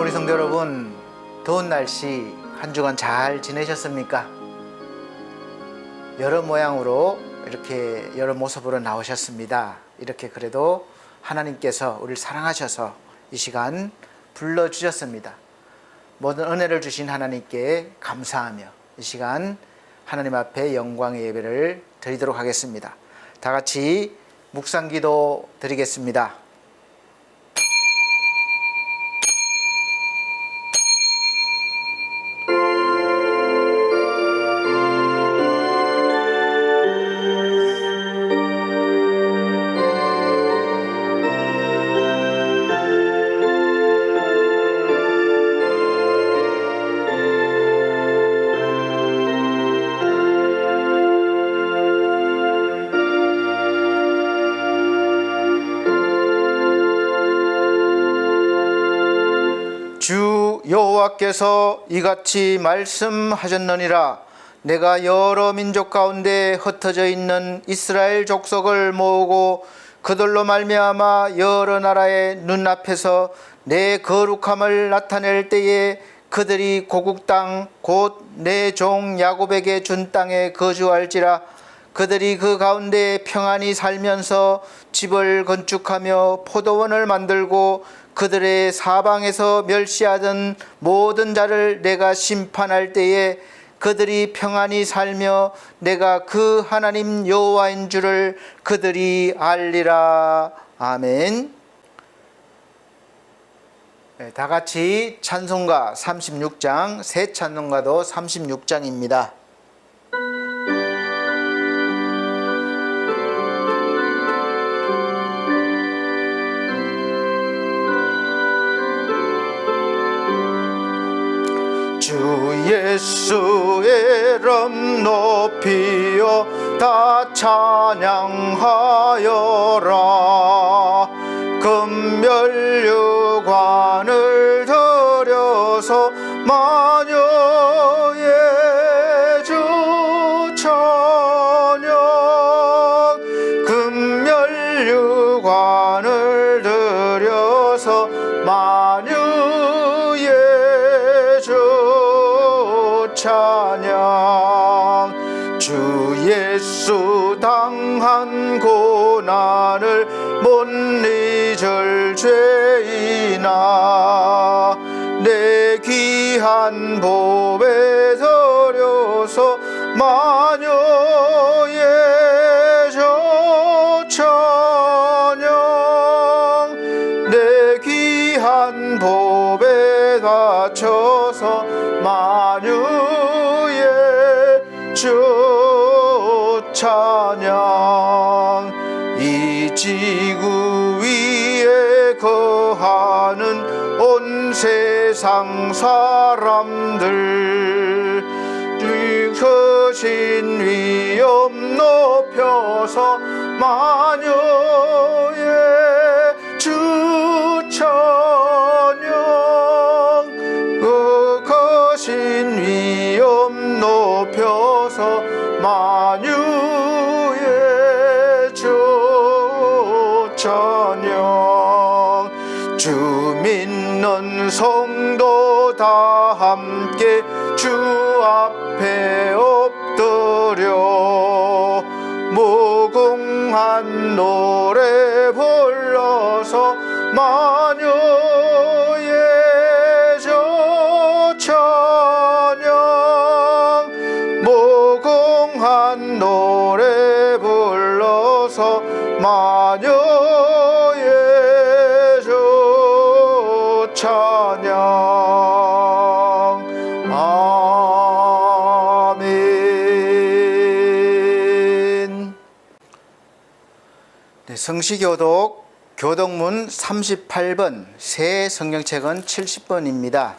사랑하는 우리 성도 여러분, 더운 날씨 한 주간 잘 지내셨습니까? 여러 모양으로 이렇게 여러 모습으로 나오셨습니다. 이렇게 그래도 하나님께서 우리를 사랑하셔서 이 시간 불러주셨습니다. 모든 은혜를 주신 하나님께 감사하며 이 시간 하나님 앞에 영광의 예배를 드리도록 하겠습니다. 다 같이 묵상기도 드리겠습니다. 주 여호와께서 이같이 말씀하셨느니라. 내가 여러 민족 가운데 흩어져 있는 이스라엘 족속을 모으고 그들로 말미암아 여러 나라의 눈앞에서 내 거룩함을 나타낼 때에 그들이 고국 땅 곧 내 종 야곱에게 준 땅에 거주할지라. 그들이 그 가운데 평안히 살면서 집을 건축하며 포도원을 만들고 그들의 사방에서 멸시하던 모든 자를 내가 심판할 때에 그들이 평안히 살며 내가 그 하나님 여호와인 줄을 그들이 알리라. 아멘. 다 같이 찬송가 36장, 새 찬송가도 36장입니다. 주 예수의 이름 높이어 다 찬양하여라. 금면류관을 들여서 마녀의 주 찬양. 금면류관을 들여서 마녀의 주 찬양. 주 예수 당한 고난을 못 잊을 죄이나 내 귀한 보배 들여서 마녀의 주 찬양. 내 귀한 보배 바쳐서 마녀의 주 찬양. 이 지구 위에 거하는 온 세상 사람들 크신 위엄 높여서 마녀의 주 찬양. 그 크신 위엄 높여서 마녀의 주 찬양. 주 믿는 성도 다 함께 주 앞에 엎드려 무궁한 노래 불러서 마녀의 주 찬양. 무궁한 노래 불러서 마녀의 주 찬양. 아멘. 성시교독 교독문 38번, 새 성경책은 70번입니다.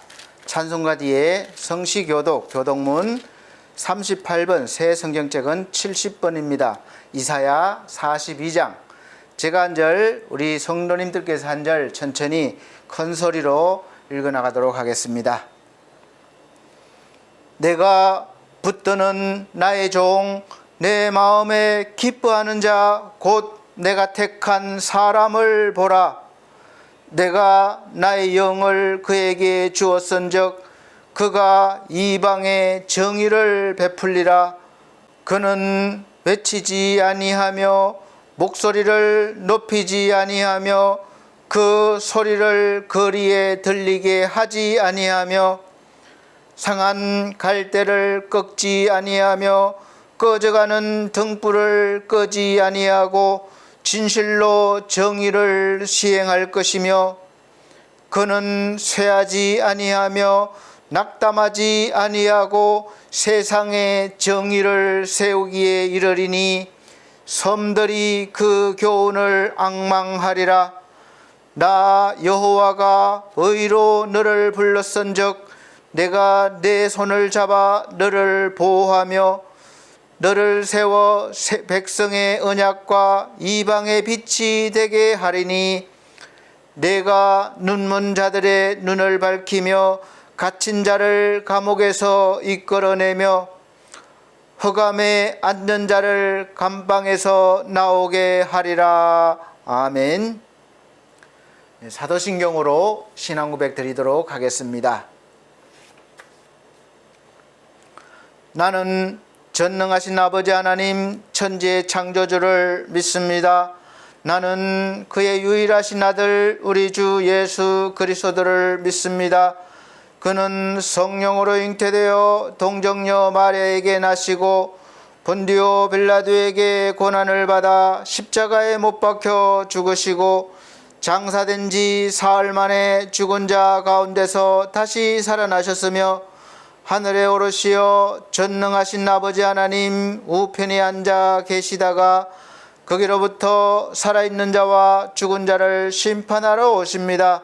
찬송가 뒤에 성시교독 교독문 38번, 새 성경책은 70번입니다. 이사야 42장. 제가 한 절, 우리 성도님들께서 한 절 천천히 큰 소리로 읽어나가도록 하겠습니다. 내가 붙드는 나의 종, 내 마음에 기뻐하는 자, 곧 내가 택한 사람을 보라. 내가 나의 영을 그에게 주었은즉 그가 이방에 정의를 베풀리라. 그는 외치지 아니하며 목소리를 높이지 아니하며 그 소리를 거리에 들리게 하지 아니하며 상한 갈대를 꺾지 아니하며 꺼져가는 등불을 끄지 아니하고 진실로 정의를 시행할 것이며 그는 쇠하지 아니하며 낙담하지 아니하고 세상에 정의를 세우기에 이르리니 섬들이 그 교훈을 앙망하리라. 나 여호와가 의로 너를 불렀은즉 내가 내 손을 잡아 너를 보호하며 너를 세워 백성의 언약과 이방의 빛이 되게 하리니 내가 눈먼 자들의 눈을 밝히며 갇힌 자를 감옥에서 이끌어내며 흑암에 앉는 자를 감방에서 나오게 하리라. 아멘. 사도신경으로 신앙 고백 드리도록 하겠습니다. 나는 전능하신 아버지 하나님 천지의 창조주를 믿습니다. 나는 그의 유일하신 아들 우리 주 예수 그리스도를 믿습니다. 그는 성령으로 잉태되어 동정녀 마리아에게 나시고 본디오 빌라도에게 고난을 받아 십자가에 못 박혀 죽으시고 장사된 지 사흘 만에 죽은 자 가운데서 다시 살아나셨으며 하늘에 오르시어 전능하신 아버지 하나님 우편에 앉아 계시다가 거기로부터 살아있는 자와 죽은 자를 심판하러 오십니다.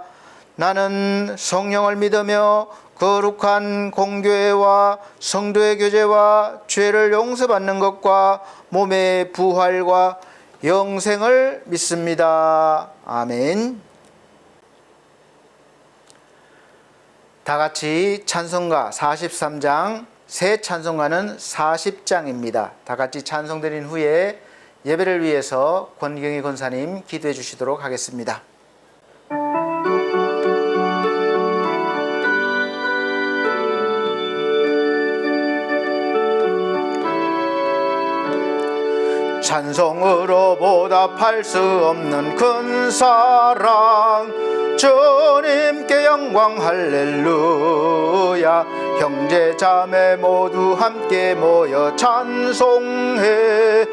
나는 성령을 믿으며 거룩한 공교회와 성도의 교제와 죄를 용서받는 것과 몸의 부활과 영생을 믿습니다. 아멘. 다 같이 찬송가 43장, 새 찬송가는 40장입니다. 다 같이 찬송 드린 후에 예배를 위해서 권경희 권사님 기도해 주시도록 하겠습니다. 찬송으로 보답할 수 없는 큰 사랑 주님께 영광 할렐루야. 형제 자매 모두 함께 모여 찬송해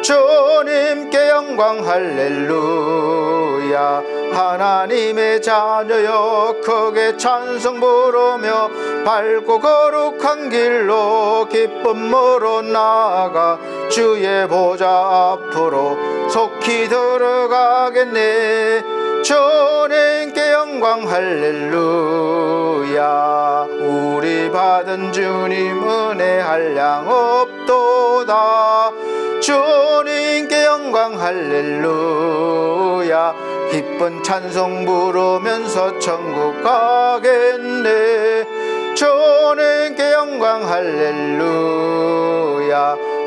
주님께 영광 할렐루야. 하나님의 자녀여 크게 찬송 부르며 밝고 거룩한 길로 기쁨으로 나아가 주의 보좌 앞으로 속히 들어가겠네. 주님께 영광 할렐루야. 우리 받은 주님 은혜 한량 없도다. 주님께 영광 할렐루야. 기쁜 찬송 부르면서 천국 가겠네. 주님께 영광 할렐루야.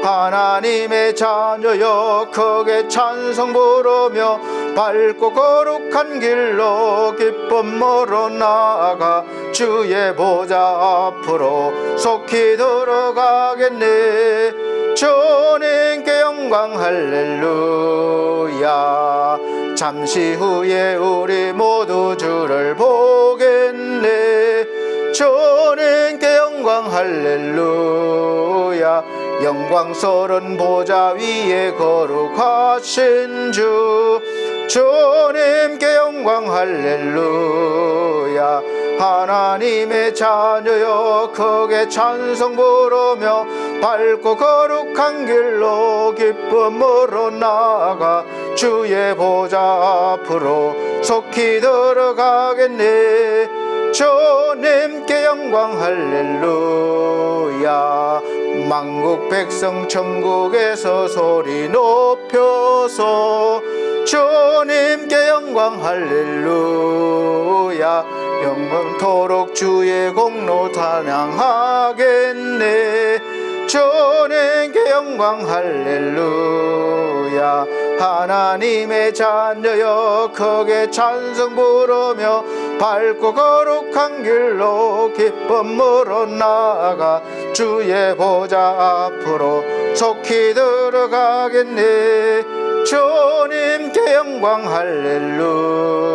하나님의 자녀여 크게 찬송 부르며 밝고 거룩한 길로 기쁨으로 나아가 주의 보좌 앞으로 속히 들어가겠네. 주님께 영광 할렐루야. 잠시 후에 우리 모두 주를 보겠네. 주님께 영광 할렐루야. 영광스러운 보좌 위에 거룩하신 주 주님께 영광 할렐루야. 하나님의 자녀여 크게 찬송 부르며 밝고 거룩한 길로 기쁨으로 나아가 주의 보좌 앞으로 속히 들어가겠네. 주님께 영광 할렐루야. 만국 백성 천국에서 소리 높여서 주님께 영광 할렐루야. 영원토록 주의 공로 찬양하겠네. 주님께 영광 할렐루야. 하나님의 자녀여 크게 찬송 부르며 밝고 거룩한 길로 기쁨으로 나아가 주의 보좌 앞으로 속히 들어가겠네. 주님께 영광 할렐루야.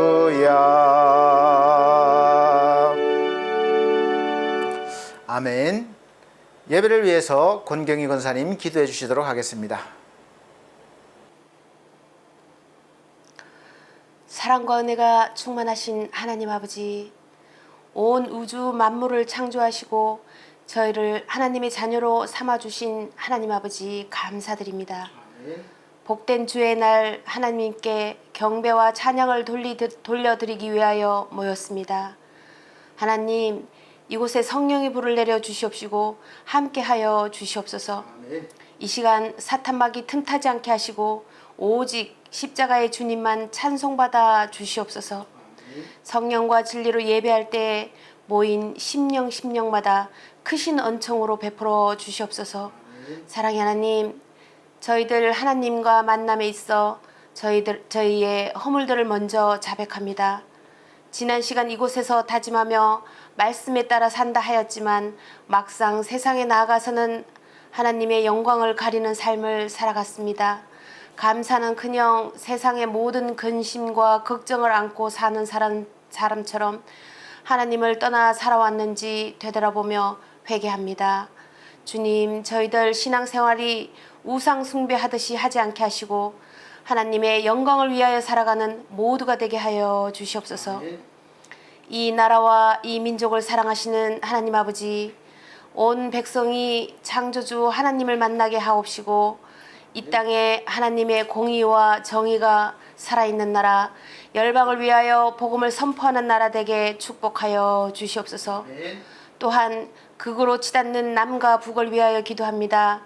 아멘. 예배를 위해서 권경희 권사님 기도해 주시도록 하겠습니다. 사랑과 은혜가 충만하신 하나님 아버지, 온 우주 만물을 창조하시고 저희를 하나님의 자녀로 삼아주신 하나님 아버지 감사드립니다. 복된 주의 날 하나님께 경배와 찬양을 돌려드리기 위하여 모였습니다. 하나님, 이곳에 성령의 불을 내려 주시옵시고 함께하여 주시옵소서. 이 시간 사탄막이 틈타지 않게 하시고 오직 십자가의 주님만 찬송받아 주시옵소서. 성령과 진리로 예배할 때 모인 심령마다 크신 은총으로 베풀어 주시옵소서. 사랑의 하나님, 저희들 하나님과 만남에 있어 저희의 허물들을 먼저 자백합니다. 지난 시간 이곳에서 다짐하며 말씀에 따라 산다 하였지만 막상 세상에 나아가서는 하나님의 영광을 가리는 삶을 살아갔습니다. 감사는 그냥 세상의 모든 근심과 걱정을 안고 사는 사람처럼 하나님을 떠나 살아왔는지 되돌아보며 회개합니다. 주님, 저희들 신앙생활이 우상 숭배하듯이 하지 않게 하시고 하나님의 영광을 위하여 살아가는 모두가 되게 하여 주시옵소서. 이 나라와 이 민족을 사랑하시는 하나님 아버지, 온 백성이 창조주 하나님을 만나게 하옵시고 이 땅에 하나님의 공의와 정의가 살아있는 나라, 열방을 위하여 복음을 선포하는 나라 되게 축복하여 주시옵소서. 또한 극으로 치닫는 남과 북을 위하여 기도합니다.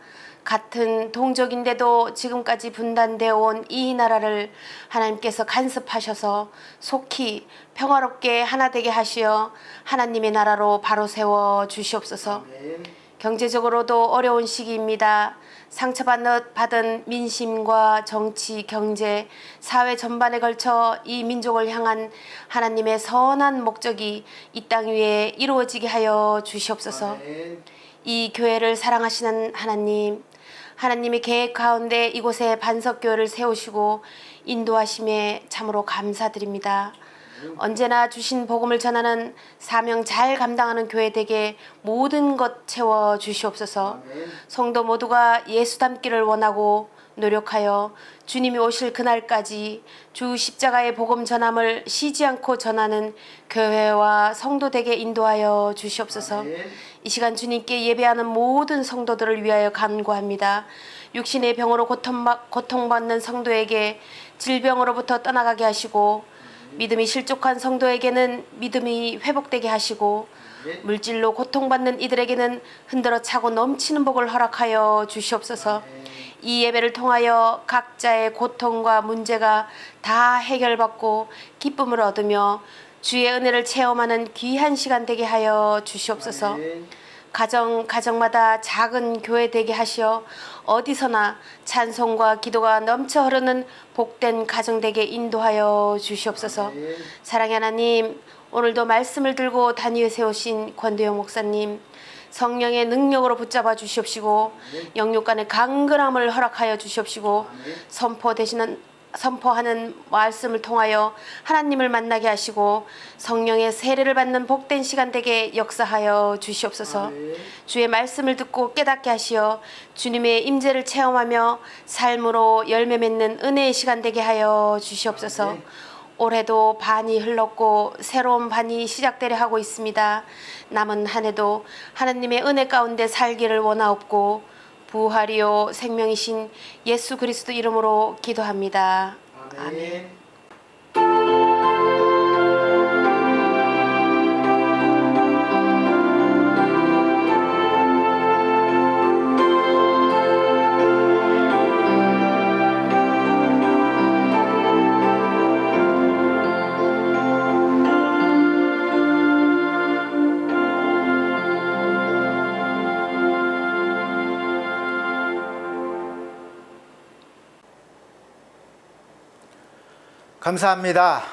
같은 동족인데도 지금까지 분단되어 온 이 나라를 하나님께서 간섭하셔서 속히 평화롭게 하나 되게 하시어 하나님의 나라로 바로 세워 주시옵소서. 경제적으로도 어려운 시기입니다. 상처받은 민심과 정치, 경제, 사회 전반에 걸쳐 이 민족을 향한 하나님의 선한 목적이 이 땅 위에 이루어지게 하여 주시옵소서. 이 교회를 사랑하시는 하나님, 하나님의 계획 가운데 이곳에 반석교회를 세우시고 인도하심에 참으로 감사드립니다. 언제나 주신 복음을 전하는 사명 잘 감당하는 교회 되게 모든 것 채워 주시옵소서. 성도 모두가 예수 닮기를 원하고 노력하여 주님이 오실 그날까지 주 십자가의 복음 전함을 쉬지 않고 전하는 교회와 성도 되게 인도하여 주시옵소서. 이 시간 주님께 예배하는 모든 성도들을 위하여 간구합니다. 육신의 병으로 고통받는 성도에게 질병으로부터 떠나가게 하시고 믿음이 실족한 성도에게는 믿음이 회복되게 하시고 물질로 고통받는 이들에게는 흔들어 차고 넘치는 복을 허락하여 주시옵소서. 이 예배를 통하여 각자의 고통과 문제가 다 해결받고 기쁨을 얻으며 주의 은혜를 체험하는 귀한 시간 되게 하여 주시옵소서. 가정마다 작은 교회 되게 하시어 어디서나 찬송과 기도가 넘쳐 흐르는 복된 가정 되게 인도하여 주시옵소서. 사랑의 하나님, 오늘도 말씀을 들고 단위에 세우신 권대영 목사님, 성령의 능력으로 붙잡아 주시옵시고 영육간의 강건함을 허락하여 주시옵시고 선포하는 말씀을 통하여 하나님을 만나게 하시고 성령의 세례를 받는 복된 시간 되게 역사하여 주시옵소서. 주의 말씀을 듣고 깨닫게 하시어 주님의 임재를 체험하며 삶으로 열매 맺는 은혜의 시간 되게 하여 주시옵소서. 올해도 반이 흘렀고 새로운 반이 시작되려 하고 있습니다. 남은 한 해도 하나님의 은혜 가운데 살기를 원하옵고 부활이요 생명이신 예수 그리스도 이름으로 기도합니다. 아멘. 감사합니다.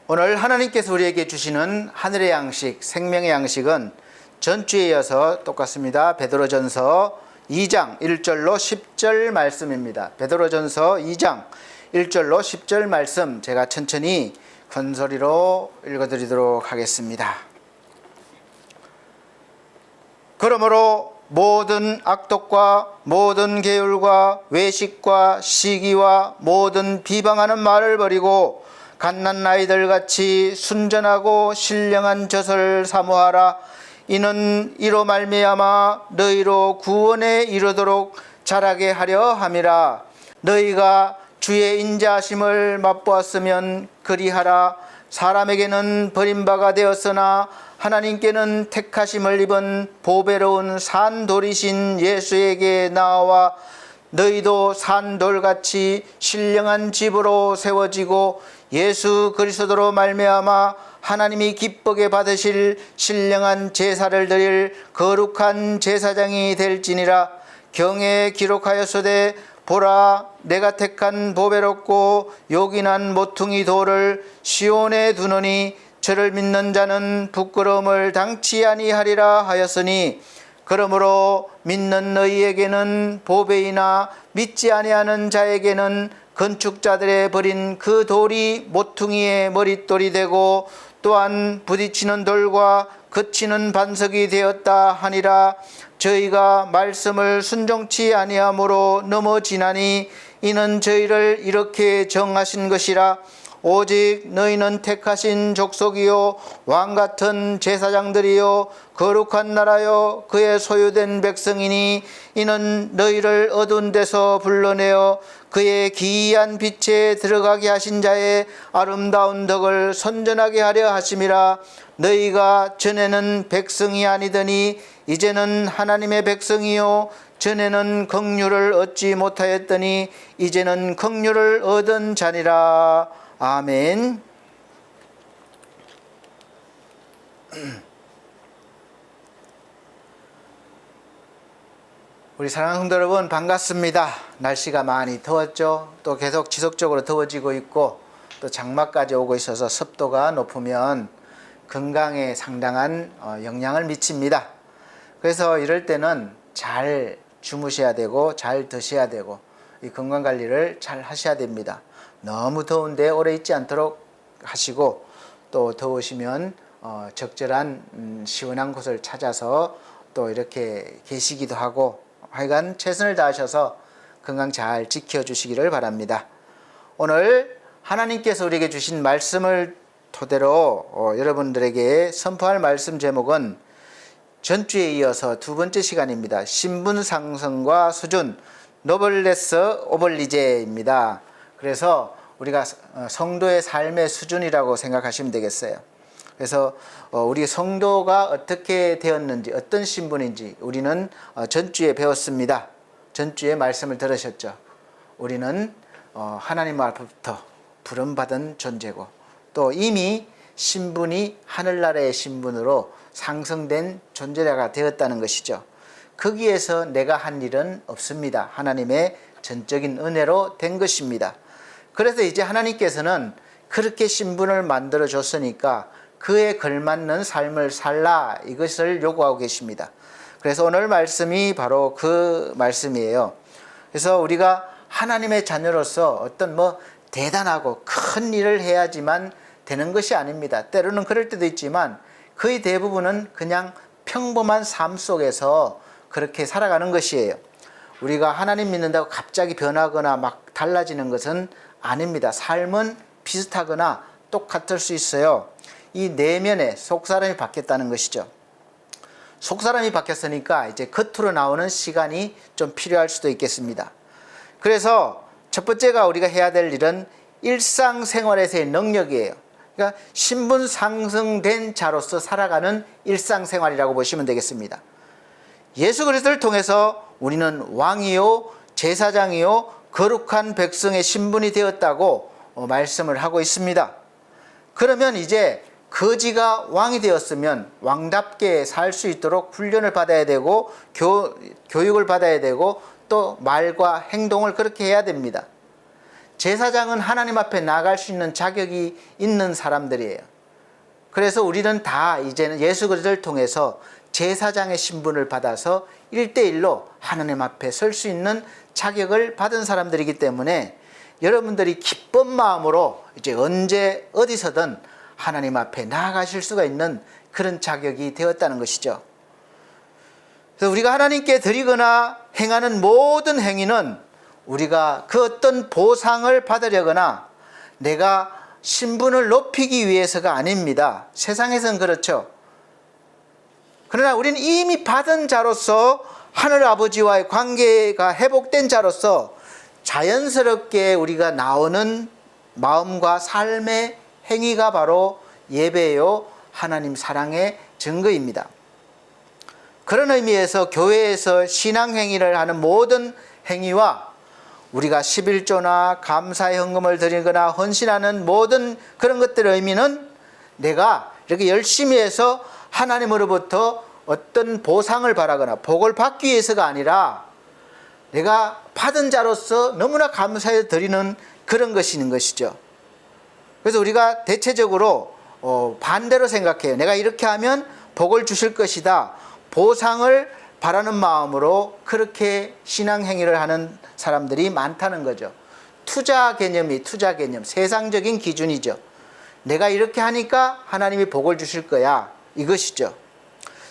오늘 하나님께서 우리에게 주시는 하늘의 양식, 생명의 양식은 전주에 이어서 똑같습니다. 베드로전서 2장 1절로 10절 말씀입니다. 베드로전서 2장 1절로 10절 말씀 제가 천천히 큰 소리로 읽어드리도록 하겠습니다. 그러므로 모든 악독과 모든 계율과 외식과 시기와 모든 비방하는 말을 버리고 갓난 아이들 같이 순전하고 신령한 젖을 사모하라. 이는 이로 말미암아 너희로 구원에 이르도록 자라게 하려 함이라. 너희가 주의 인자하심을 맛보았으면 그리하라. 사람에게는 버림바가 되었으나 하나님께는 택하심을 입은 보배로운 산돌이신 예수에게 나와 너희도 산돌같이 신령한 집으로 세워지고 예수 그리스도로 말미암아 하나님이 기쁘게 받으실 신령한 제사를 드릴 거룩한 제사장이 될지니라. 경에 기록하였으되 보라, 내가 택한 보배롭고 요긴한 모퉁이 돌을 시온에 두노니 저를 믿는 자는 부끄러움을 당치 아니하리라 하였으니, 그러므로 믿는 너희에게는 보배이나 믿지 아니하는 자에게는 건축자들의 버린 그 돌이 모퉁이의 머릿돌이 되고 또한 부딪히는 돌과 그치는 반석이 되었다 하니라. 저희가 말씀을 순종치 아니함으로 넘어지나니 이는 저희를 이렇게 정하신 것이라. 오직 너희는 택하신 족속이요 왕같은 제사장들이요 거룩한 나라요 그의 소유된 백성이니 이는 너희를 어두운 데서 불러내어 그의 기이한 빛에 들어가게 하신 자의 아름다운 덕을 선전하게 하려 하심이라. 너희가 전에는 백성이 아니더니 이제는 하나님의 백성이요 전에는 긍휼을 얻지 못하였더니 이제는 긍휼을 얻은 자니라. 아멘. 우리 사랑하는 성도 여러분, 반갑습니다. 날씨가 많이 더웠죠. 또 계속 지속적으로 더워지고 있고 또 장마까지 오고 있어서 습도가 높으면 건강에 상당한 영향을 미칩니다. 그래서 이럴 때는 잘 주무셔야 되고 잘 드셔야 되고 이 건강관리를 잘 하셔야 됩니다. 너무 더운데 오래 있지 않도록 하시고, 또 더우시면 적절한 시원한 곳을 찾아서 또 이렇게 계시기도 하고, 하여간 최선을 다하셔서 건강 잘 지켜주시기를 바랍니다. 오늘 하나님께서 우리에게 주신 말씀을 토대로 여러분들에게 선포할 말씀 제목은 전주에 이어서 두 번째 시간입니다. 신분 상승과 수준, 노블레스 오블리제입니다. 그래서 우리가 성도의 삶의 수준이라고 생각하시면 되겠어요. 그래서 우리 성도가 어떻게 되었는지, 어떤 신분인지 우리는 전주에 배웠습니다. 전주에 말씀을 들으셨죠. 우리는 하나님 앞부터 부름받은 존재고, 또 이미 신분이 하늘나라의 신분으로 상승된 존재가 되었다는 것이죠. 거기에서 내가 한 일은 없습니다. 하나님의 전적인 은혜로 된 것입니다. 그래서 이제 하나님께서는 그렇게 신분을 만들어 줬으니까 그에 걸맞는 삶을 살라, 이것을 요구하고 계십니다. 그래서 오늘 말씀이 바로 그 말씀이에요. 그래서 우리가 하나님의 자녀로서 어떤 대단하고 큰 일을 해야지만 되는 것이 아닙니다. 때로는 그럴 때도 있지만 거의 대부분은 그냥 평범한 삶 속에서 그렇게 살아가는 것이에요. 우리가 하나님 믿는다고 갑자기 변하거나 막 달라지는 것은 아닙니다. 삶은 비슷하거나 똑같을 수 있어요. 이 내면의 속사람이 바뀌었다는 것이죠. 속사람이 바뀌었으니까 이제 겉으로 나오는 시간이 좀 필요할 수도 있겠습니다. 그래서 첫 번째가 우리가 해야 될 일은 일상생활에서의 능력이에요. 그러니까 신분 상승된 자로서 살아가는 일상생활이라고 보시면 되겠습니다. 예수 그리스도를 통해서 우리는 왕이요 제사장이요 거룩한 백성의 신분이 되었다고 말씀을 하고 있습니다. 그러면 이제 거지가 왕이 되었으면 왕답게 살 수 있도록 훈련을 받아야 되고 교육을 받아야 되고 또 말과 행동을 그렇게 해야 됩니다. 제사장은 하나님 앞에 나갈 수 있는 자격이 있는 사람들이에요. 그래서 우리는 다 이제는 예수 그리스도를 통해서 제사장의 신분을 받아서 1대1로 하나님 앞에 설 수 있는 자격을 받은 사람들이기 때문에 여러분들이 기쁜 마음으로 이제 언제 어디서든 하나님 앞에 나아가실 수가 있는 그런 자격이 되었다는 것이죠. 그래서 우리가 하나님께 드리거나 행하는 모든 행위는 우리가 그 어떤 보상을 받으려거나 내가 신분을 높이기 위해서가 아닙니다. 세상에서는 그렇죠. 그러나 우리는 이미 받은 자로서 하늘 아버지와의 관계가 회복된 자로서 자연스럽게 우리가 나오는 마음과 삶의 행위가 바로 예배요 하나님 사랑의 증거입니다. 그런 의미에서 교회에서 신앙행위를 하는 모든 행위와 우리가 11조나 감사의 헌금을 드리거나 헌신하는 모든 그런 것들의 의미는 내가 이렇게 열심히 해서 하나님으로부터 어떤 보상을 바라거나 복을 받기 위해서가 아니라 내가 받은 자로서 너무나 감사해 드리는 그런 것인 것이죠. 그래서 우리가 대체적으로 반대로 생각해요. 내가 이렇게 하면 복을 주실 것이다. 보상을 바라는 마음으로 그렇게 신앙행위를 하는 사람들이 많다는 거죠. 투자 개념, 세상적인 기준이죠. 내가 이렇게 하니까 하나님이 복을 주실 거야. 이것이죠.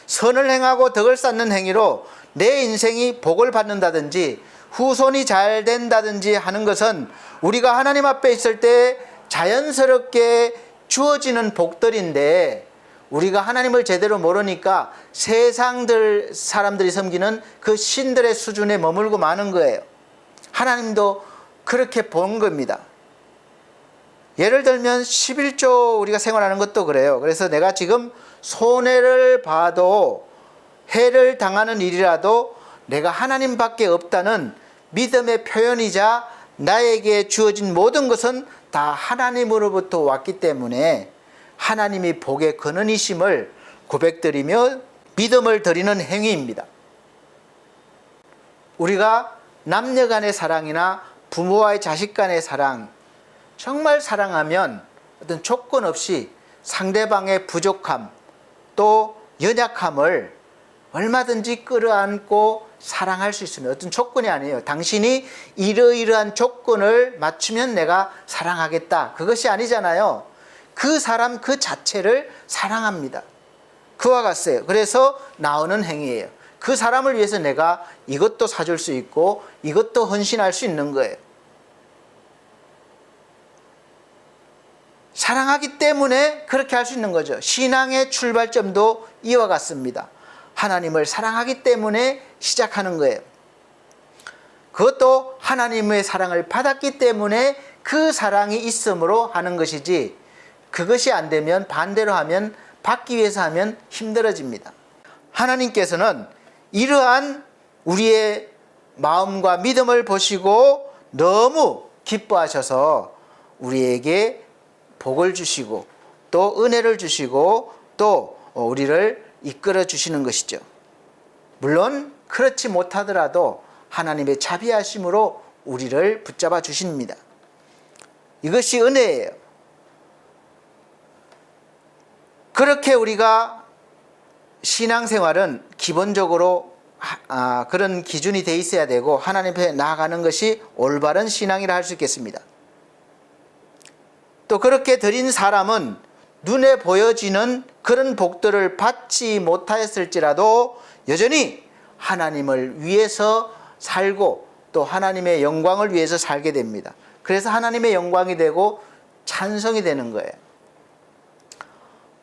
선을 행하고 덕을 쌓는 행위로 내 인생이 복을 받는다든지 후손이 잘 된다든지 하는 것은 우리가 하나님 앞에 있을 때 자연스럽게 주어지는 복들인데 우리가 하나님을 제대로 모르니까 세상들 사람들이 섬기는 그 신들의 수준에 머물고 마는 거예요. 하나님도 그렇게 본 겁니다. 예를 들면 11조 우리가 생활하는 것도 그래요. 그래서 내가 지금 손해를 봐도 해를 당하는 일이라도 내가 하나님밖에 없다는 믿음의 표현이자 나에게 주어진 모든 것은 다 하나님으로부터 왔기 때문에 하나님이 복의 근원이심을 고백드리며 믿음을 드리는 행위입니다. 우리가 남녀 간의 사랑이나 부모와의 자식 간의 사랑, 정말 사랑하면 어떤 조건 없이 상대방의 부족함 또 연약함을 얼마든지 끌어안고 사랑할 수 있습니다. 어떤 조건이 아니에요. 당신이 이러이러한 조건을 맞추면 내가 사랑하겠다. 그것이 아니잖아요. 그 사람 그 자체를 사랑합니다. 그와 같아요. 그래서 나오는 행위예요. 그 사람을 위해서 내가 이것도 사줄 수 있고 이것도 헌신할 수 있는 거예요. 사랑하기 때문에 그렇게 할 수 있는 거죠. 신앙의 출발점도 이와 같습니다. 하나님을 사랑하기 때문에 시작하는 거예요. 그것도 하나님의 사랑을 받았기 때문에 그 사랑이 있음으로 하는 것이지 그것이 안 되면 반대로 하면 받기 위해서 하면 힘들어집니다. 하나님께서는 이러한 우리의 마음과 믿음을 보시고 너무 기뻐하셔서 우리에게 복을 주시고 또 은혜를 주시고 또 우리를 이끌어 주시는 것이죠. 물론 그렇지 못하더라도 하나님의 자비하심으로 우리를 붙잡아 주십니다. 이것이 은혜예요. 그렇게 우리가 신앙생활은 기본적으로 그런 기준이 돼 있어야 되고 하나님 앞에 나아가는 것이 올바른 신앙이라 할 수 있겠습니다. 또 그렇게 드린 사람은 눈에 보여지는 그런 복들을 받지 못하였을지라도 여전히 하나님을 위해서 살고 또 하나님의 영광을 위해서 살게 됩니다. 그래서 하나님의 영광이 되고 찬송이 되는 거예요.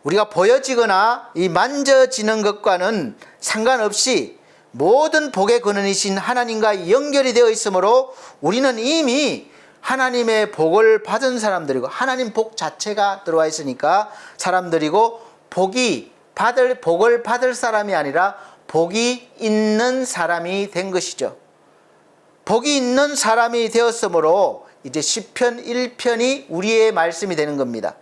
우리가 보여지거나 이 만져지는 것과는 상관없이 모든 복의 근원이신 하나님과 연결이 되어 있으므로 우리는 이미 하나님의 복을 받은 사람들이고 하나님 복 자체가 들어와 있으니까 사람들이고 복을 받을 사람이 아니라 복이 있는 사람이 된 것이죠. 복이 있는 사람이 되었으므로 이제 시편 1편이 우리의 말씀이 되는 겁니다.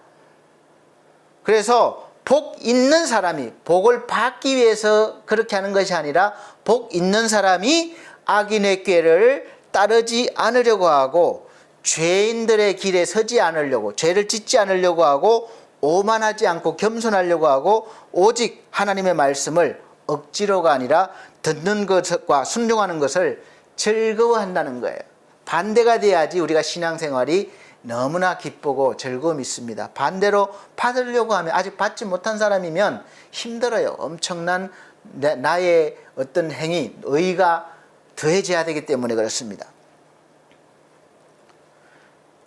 그래서 복 있는 사람이 복을 받기 위해서 그렇게 하는 것이 아니라 복 있는 사람이 악인의 꾀를 따르지 않으려고 하고 죄인들의 길에 서지 않으려고, 죄를 짓지 않으려고 하고, 오만하지 않고 겸손하려고 하고, 오직 하나님의 말씀을 억지로가 아니라 듣는 것과 순종하는 것을 즐거워한다는 거예요. 반대가 돼야지 우리가 신앙생활이 너무나 기쁘고 즐거움이 있습니다. 반대로 받으려고 하면, 아직 받지 못한 사람이면 힘들어요. 엄청난 나의 어떤 행위, 의가 더해져야 되기 때문에 그렇습니다.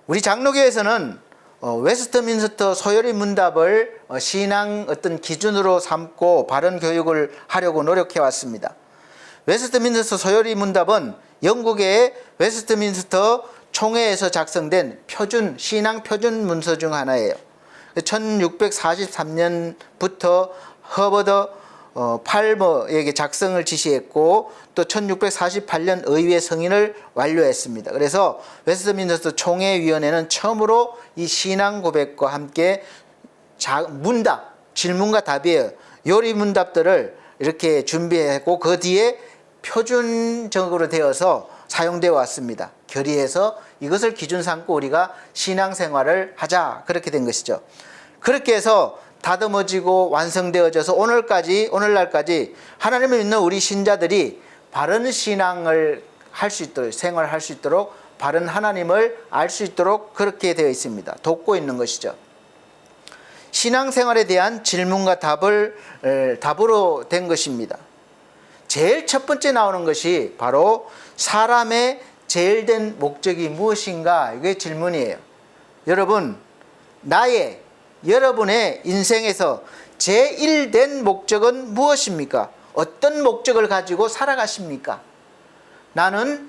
우리 장로교에서는 웨스트민스터 소요리 문답을 신앙 어떤 기준으로 삼고 바른 교육을 하려고 노력해 왔습니다. 웨스트민스터 소요리 문답은 영국의 웨스트민스터 총회에서 작성된 신앙 표준 문서 중 하나예요. 1643년부터 허버드 팔머에게 작성을 지시했고, 또 1648년 의회 승인을 완료했습니다. 그래서 웨스트민스터 총회위원회는 처음으로 이 신앙 고백과 함께 문답, 질문과 답이에요. 요리 문답들을 이렇게 준비했고, 그 뒤에 표준적으로 되어서 사용되어 왔습니다. 결의해서 이것을 기준 삼고 우리가 신앙생활을 하자, 그렇게 된 것이죠. 그렇게 해서 다듬어지고 완성되어져서 오늘날까지 하나님을 믿는 우리 신자들이 바른 신앙을 할 수 있도록, 생활할 수 있도록, 바른 하나님을 알 수 있도록 그렇게 되어 있습니다. 돕고 있는 것이죠. 신앙생활에 대한 질문과 답으로 된 것입니다. 제일 첫 번째 나오는 것이 바로 사람의 제일 된 목적이 무엇인가, 이게 질문이에요. 여러분의 인생에서 제일 된 목적은 무엇입니까? 어떤 목적을 가지고 살아가십니까? 나는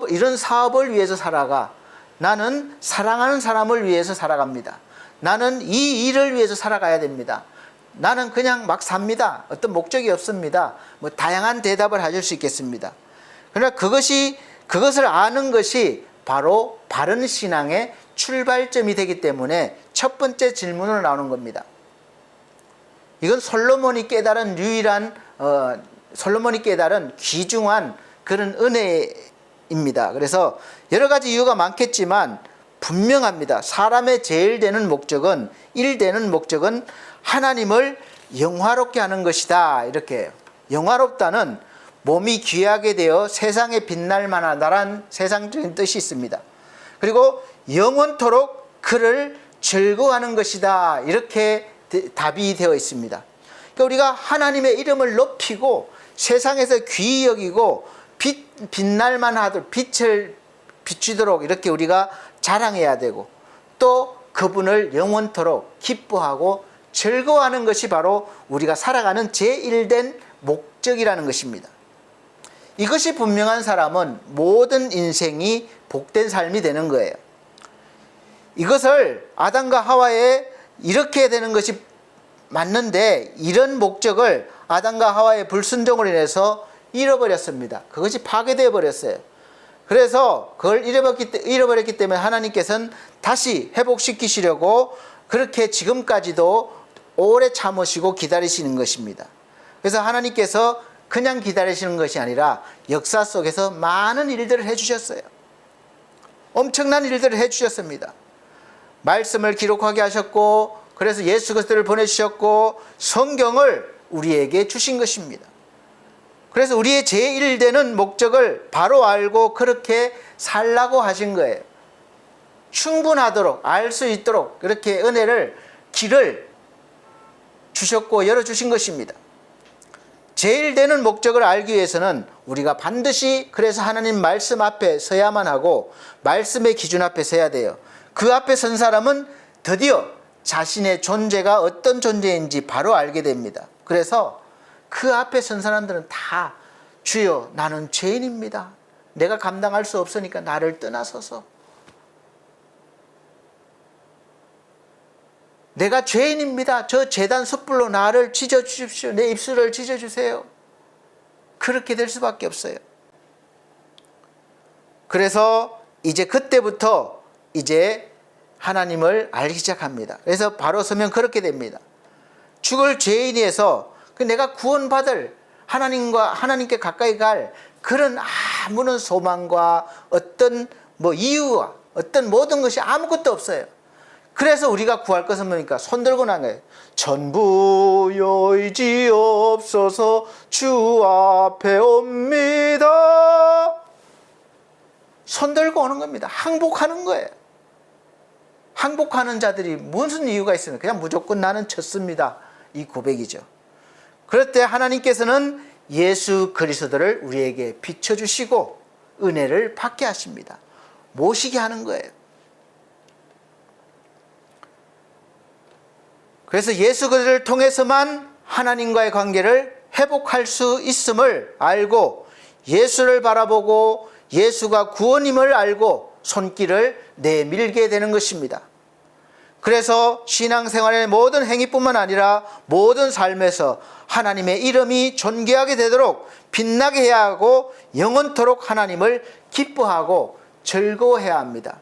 이런 사업을 위해서 살아가. 나는 사랑하는 사람을 위해서 살아갑니다. 나는 이 일을 위해서 살아가야 됩니다. 나는 그냥 막 삽니다. 어떤 목적이 없습니다. 다양한 대답을 하실 수 있겠습니다. 그러나 그것을 아는 것이 바로 바른 신앙의 출발점이 되기 때문에 첫 번째 질문으로 나오는 겁니다. 이건 솔로몬이 깨달은 귀중한 그런 은혜입니다. 그래서 여러 가지 이유가 많겠지만 분명합니다. 사람의 제일 되는 목적은, 일되는 목적은 하나님을 영화롭게 하는 것이다, 이렇게 해요. 영화롭다는 몸이 귀하게 되어 세상에 빛날 만하다란 세상적인 뜻이 있습니다. 그리고 영원토록 그를 즐거워하는 것이다, 이렇게 답이 되어 있습니다. 그러니까 우리가 하나님의 이름을 높이고 세상에서 귀히 여기고 빛날만 하도록, 빛을 비추도록 이렇게 우리가 자랑해야 되고, 또 그분을 영원토록 기뻐하고 즐거워하는 것이 바로 우리가 살아가는 제1된 목적이라는 것입니다. 이것이 분명한 사람은 모든 인생이 복된 삶이 되는 거예요. 이것을 아담과 하와에 이렇게 되는 것이 맞는데, 이런 목적을 아담과 하와의 불순종으로 인해서 잃어버렸습니다. 그것이 파괴되어 버렸어요. 그래서 그걸 잃어버렸기 때문에 하나님께서는 다시 회복시키시려고 그렇게 지금까지도 오래 참으시고 기다리시는 것입니다. 그래서 하나님께서 그냥 기다리시는 것이 아니라 역사 속에서 많은 일들을 해주셨어요. 엄청난 일들을 해주셨습니다. 말씀을 기록하게 하셨고, 그래서 예수 그리스도를 보내주셨고, 성경을 우리에게 주신 것입니다. 그래서 우리의 제1되는 목적을 바로 알고 그렇게 살라고 하신 거예요. 충분하도록, 알 수 있도록 그렇게 길을 주셨고 열어주신 것입니다. 제일 되는 목적을 알기 위해서는 우리가 반드시 그래서 하나님 말씀 앞에 서야만 하고, 말씀의 기준 앞에 서야 돼요. 그 앞에 선 사람은 드디어 자신의 존재가 어떤 존재인지 바로 알게 됩니다. 그래서 그 앞에 선 사람들은 다, 주여 나는 죄인입니다. 내가 감당할 수 없으니까 나를 떠나소서. 내가 죄인입니다. 저 제단 숯불로 나를 찢어주십시오. 내 입술을 찢어주세요. 그렇게 될 수밖에 없어요. 그래서 이제 그때부터 이제 하나님을 알기 시작합니다. 그래서 바로 서면 그렇게 됩니다. 죽을 죄인에서 내가 구원받을 하나님께 가까이 갈 그런 아무런 소망과 어떤 뭐 이유와 어떤 모든 것이 아무것도 없어요. 그래서 우리가 구할 것은 뭡니까? 손 들고 난 거예요. 전부 여의지옵소서 주 앞에 옵니다. 손 들고 오는 겁니다. 항복하는 거예요. 항복하는 자들이 무슨 이유가 있으면 그냥 무조건 나는 졌습니다. 이 고백이죠. 그럴 때 하나님께서는 예수 그리스도를 우리에게 비춰주시고 은혜를 받게 하십니다. 모시게 하는 거예요. 그래서 예수 그리스도를 통해서만 하나님과의 관계를 회복할 수 있음을 알고 예수를 바라보고 예수가 구원임을 알고 손길을 내밀게 되는 것입니다. 그래서 신앙생활의 모든 행위뿐만 아니라 모든 삶에서 하나님의 이름이 존귀하게 되도록 빛나게 해야 하고 영원토록 하나님을 기뻐하고 즐거워해야 합니다.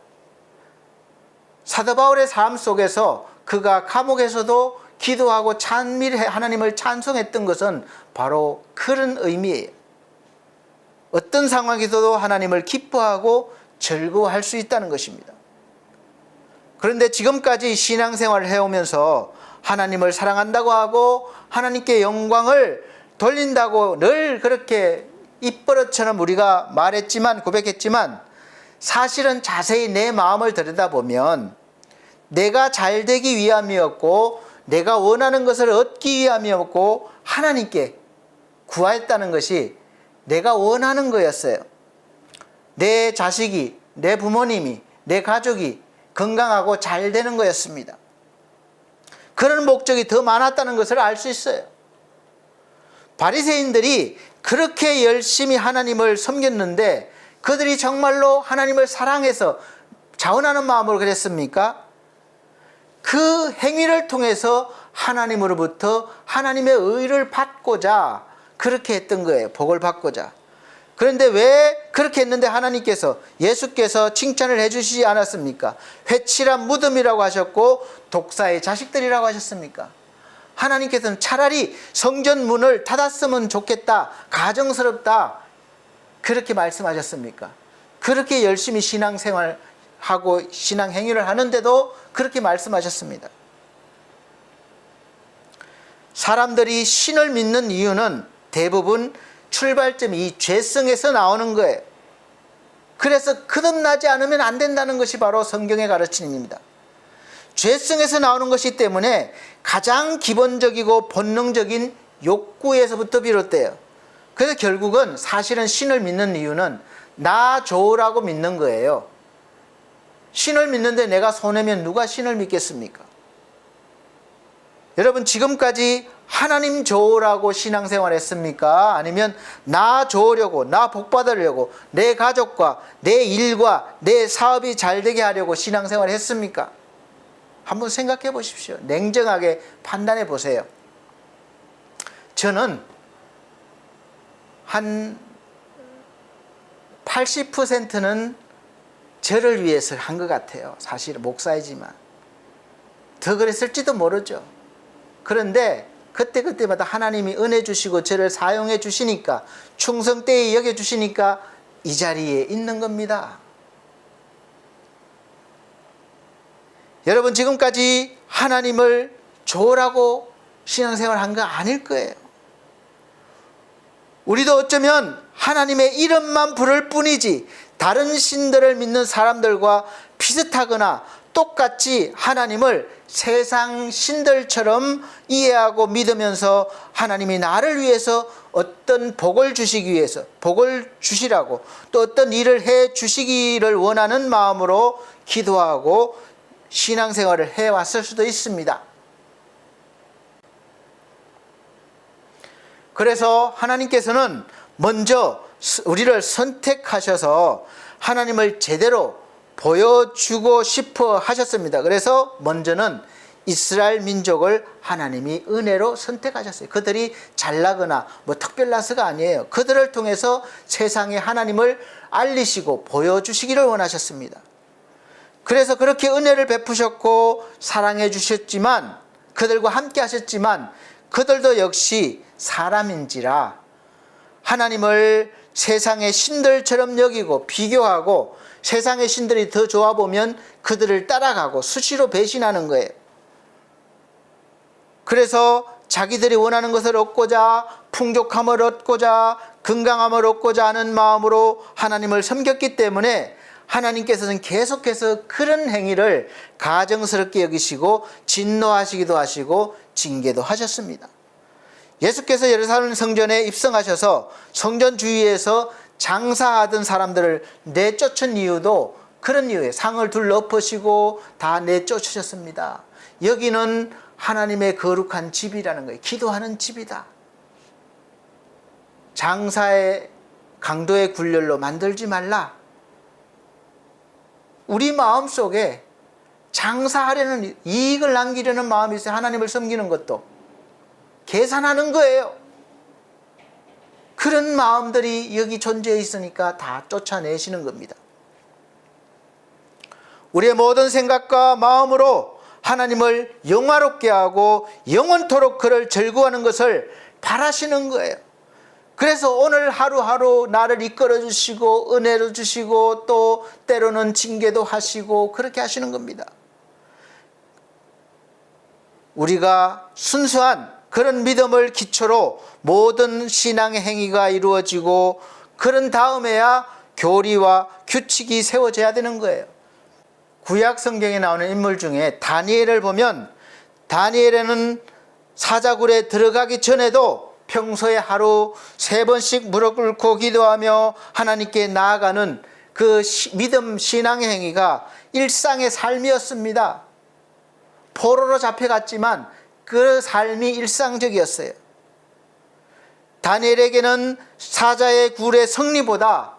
사도 바울의 삶 속에서 그가 감옥에서도 기도하고 하나님을 찬송했던 것은 바로 그런 의미예요. 어떤 상황에서도 하나님을 기뻐하고 즐거워할 수 있다는 것입니다. 그런데 지금까지 신앙생활을 해오면서 하나님을 사랑한다고 하고 하나님께 영광을 돌린다고 늘 그렇게 입버릇처럼 우리가 말했지만 고백했지만 사실은 자세히 내 마음을 들여다보면 내가 잘되기 위함이었고 내가 원하는 것을 얻기 위함이었고 하나님께 구하였다는 것이 내가 원하는 거였어요. 내 자식이, 내 부모님이, 내 가족이 건강하고 잘 되는 거였습니다. 그런 목적이 더 많았다는 것을 알 수 있어요. 바리새인들이 그렇게 열심히 하나님을 섬겼는데 그들이 정말로 하나님을 사랑해서 자원하는 마음으로 그랬습니까? 그 행위를 통해서 하나님으로부터 하나님의 의를 받고자 그렇게 했던 거예요. 복을 받고자. 그런데 왜 그렇게 했는데 하나님께서 예수께서 칭찬을 해주시지 않았습니까? 회칠한 무덤이라고 하셨고 독사의 자식들이라고 하셨습니까? 하나님께서는 차라리 성전 문을 닫았으면 좋겠다, 가정스럽다 그렇게 말씀하셨습니까? 그렇게 열심히 신앙생활하고 신앙행위를 하는데도 그렇게 말씀하셨습니다. 사람들이 신을 믿는 이유는 대부분 출발점이 이 죄성에서 나오는 거예요. 그래서 거듭나지 않으면 안 된다는 것이 바로 성경의 가르침입니다. 죄성에서 나오는 것이기 때문에 가장 기본적이고 본능적인 욕구에서부터 비롯돼요. 그래서 결국은 사실은 신을 믿는 이유는 나 좋으라고 믿는 거예요. 신을 믿는데 내가 손해면 누가 신을 믿겠습니까? 여러분 지금까지 하나님 좋으라고 신앙생활 했습니까? 아니면 나 좋으려고, 나 복받으려고, 내 가족과 내 일과 내 사업이 잘 되게 하려고 신앙생활 했습니까? 한번 생각해 보십시오. 냉정하게 판단해 보세요. 저는 한 80%는 저를 위해서 한 것 같아요. 사실 목사이지만 더 그랬을지도 모르죠. 그런데 그때마다 하나님이 은혜 주시고 저를 사용해 주시니까 충성되이 여겨 주시니까 이 자리에 있는 겁니다. 여러분 지금까지 하나님을 좋으라고 신앙생활 한 거 아닐 거예요. 우리도 어쩌면 하나님의 이름만 부를 뿐이지 다른 신들을 믿는 사람들과 비슷하거나 똑같이 하나님을 세상 신들처럼 이해하고 믿으면서 하나님이 나를 위해서 어떤 복을 주시기 위해서 복을 주시라고 또 어떤 일을 해 주시기를 원하는 마음으로 기도하고 신앙생활을 해왔을 수도 있습니다. 그래서 하나님께서는 먼저 우리를 선택하셔서 하나님을 제대로 보여주고 싶어 하셨습니다. 그래서 먼저는 이스라엘 민족을 하나님이 은혜로 선택하셨어요. 그들이 잘나거나 뭐 특별나서가 아니에요. 그들을 통해서 세상에 하나님을 알리시고 보여주시기를 원하셨습니다. 그래서 그렇게 은혜를 베푸셨고 사랑해 주셨지만 그들과 함께 하셨지만 그들도 역시 사람인지라 하나님을 세상의 신들처럼 여기고 비교하고 세상의 신들이 더 좋아 보면 그들을 따라가고 수시로 배신하는 거예요. 그래서 자기들이 원하는 것을 얻고자, 풍족함을 얻고자, 건강함을 얻고자 하는 마음으로 하나님을 섬겼기 때문에 하나님께서는 계속해서 그런 행위를 가증스럽게 여기시고 진노하시기도 하시고 징계도 하셨습니다. 예수께서 예루살렘 성전에 입성하셔서 성전 주위에서 장사하던 사람들을 내쫓은 이유도 그런 이유예요. 상을 둘러 엎으시고 다 내쫓으셨습니다. 여기는 하나님의 거룩한 집이라는 거예요. 기도하는 집이다. 장사의 강도의 굴렬로 만들지 말라. 우리 마음속에 장사하려는, 이익을 남기려는 마음이 있어요. 하나님을 섬기는 것도 계산하는 거예요. 그런 마음들이 여기 존재해 있으니까 다 쫓아내시는 겁니다. 우리의 모든 생각과 마음으로 하나님을 영화롭게 하고 영원토록 그를 즐거워하는 것을 바라시는 거예요. 그래서 오늘 하루하루 나를 이끌어 주시고 은혜를 주시고 또 때로는 징계도 하시고 그렇게 하시는 겁니다. 우리가 순수한 그런 믿음을 기초로 모든 신앙의 행위가 이루어지고 그런 다음에야 교리와 규칙이 세워져야 되는 거예요. 구약 성경에 나오는 인물 중에 다니엘을 보면 다니엘에는 사자굴에 들어가기 전에도 평소에 하루 3번씩 무릎 꿇고 기도하며 하나님께 나아가는 그 믿음 신앙의 행위가 일상의 삶이었습니다. 포로로 잡혀갔지만 그 삶이 일상적이었어요. 다니엘에게는 사자의 굴의 승리보다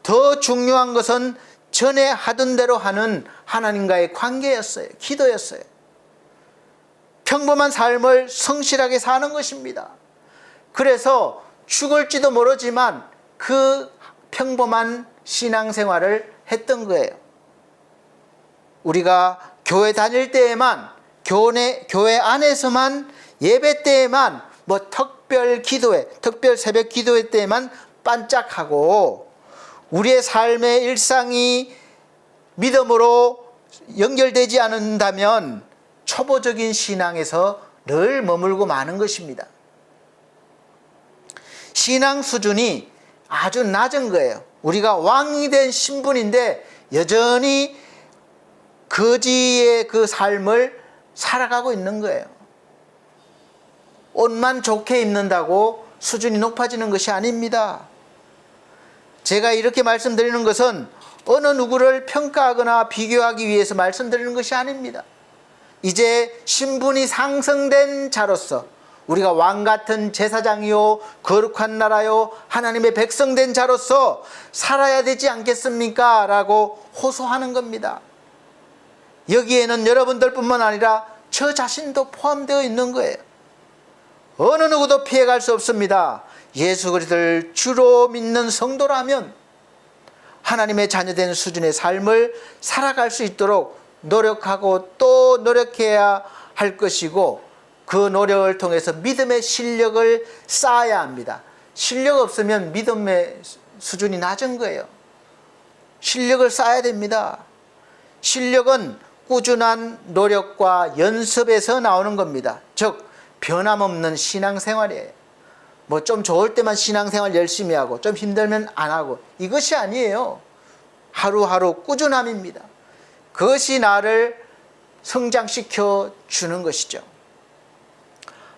더 중요한 것은 전에 하던 대로 하는 하나님과의 관계였어요. 기도였어요. 평범한 삶을 성실하게 사는 것입니다. 그래서 죽을지도 모르지만 그 평범한 신앙생활을 했던 거예요. 우리가 교회 다닐 때에만, 교회 안에서만, 예배 때에만, 특별 기도회, 특별 새벽 기도회 때에만 반짝하고 우리의 삶의 일상이 믿음으로 연결되지 않는다면 초보적인 신앙에서 늘 머물고 마는 것입니다. 신앙 수준이 아주 낮은 거예요. 우리가 왕이 된 신분인데 여전히 거지의 그 삶을 살아가고 있는 거예요. 옷만 좋게 입는다고 수준이 높아지는 것이 아닙니다. 제가 이렇게 말씀드리는 것은 어느 누구를 평가하거나 비교하기 위해서 말씀드리는 것이 아닙니다. 이제 신분이 상승된 자로서 우리가 왕같은 제사장이요 거룩한 나라요 하나님의 백성된 자로서 살아야 되지 않겠습니까? 라고 호소하는 겁니다. 여기에는 여러분들뿐만 아니라 저 자신도 포함되어 있는 거예요. 어느 누구도 피해갈 수 없습니다. 예수 그리스도를 주로 믿는 성도라면 하나님의 자녀된 수준의 삶을 살아갈 수 있도록 노력하고 또 노력해야 할 것이고 그 노력을 통해서 믿음의 실력을 쌓아야 합니다. 실력 없으면 믿음의 수준이 낮은 거예요. 실력을 쌓아야 됩니다. 실력은 꾸준한 노력과 연습에서 나오는 겁니다. 즉 변함없는 신앙생활이에요. 좀 좋을 때만 신앙생활 열심히 하고 좀 힘들면 안 하고 이것이 아니에요. 하루하루 꾸준함입니다. 그것이 나를 성장시켜 주는 것이죠.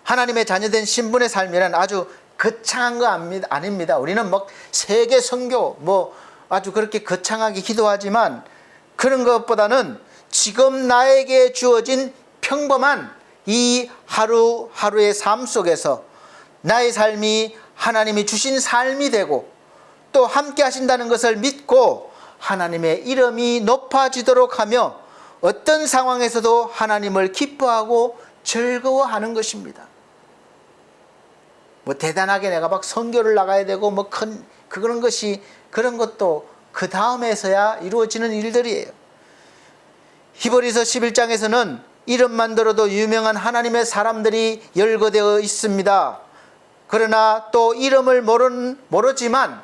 하나님의 자녀된 신분의 삶이란 아주 거창한 거 아닙니다. 우리는 세계 선교 아주 그렇게 거창하게 기도하지만 그런 것보다는 지금 나에게 주어진 평범한 이 하루하루의 삶 속에서 나의 삶이 하나님이 주신 삶이 되고 또 함께 하신다는 것을 믿고 하나님의 이름이 높아지도록 하며 어떤 상황에서도 하나님을 기뻐하고 즐거워하는 것입니다. 대단하게 내가 선교를 나가야 되고 그런 것도 그 다음에서야 이루어지는 일들이에요. 히브리서 11장에서는 이름만 들어도 유명한 하나님의 사람들이 열거되어 있습니다. 그러나 또 이름을 모르지만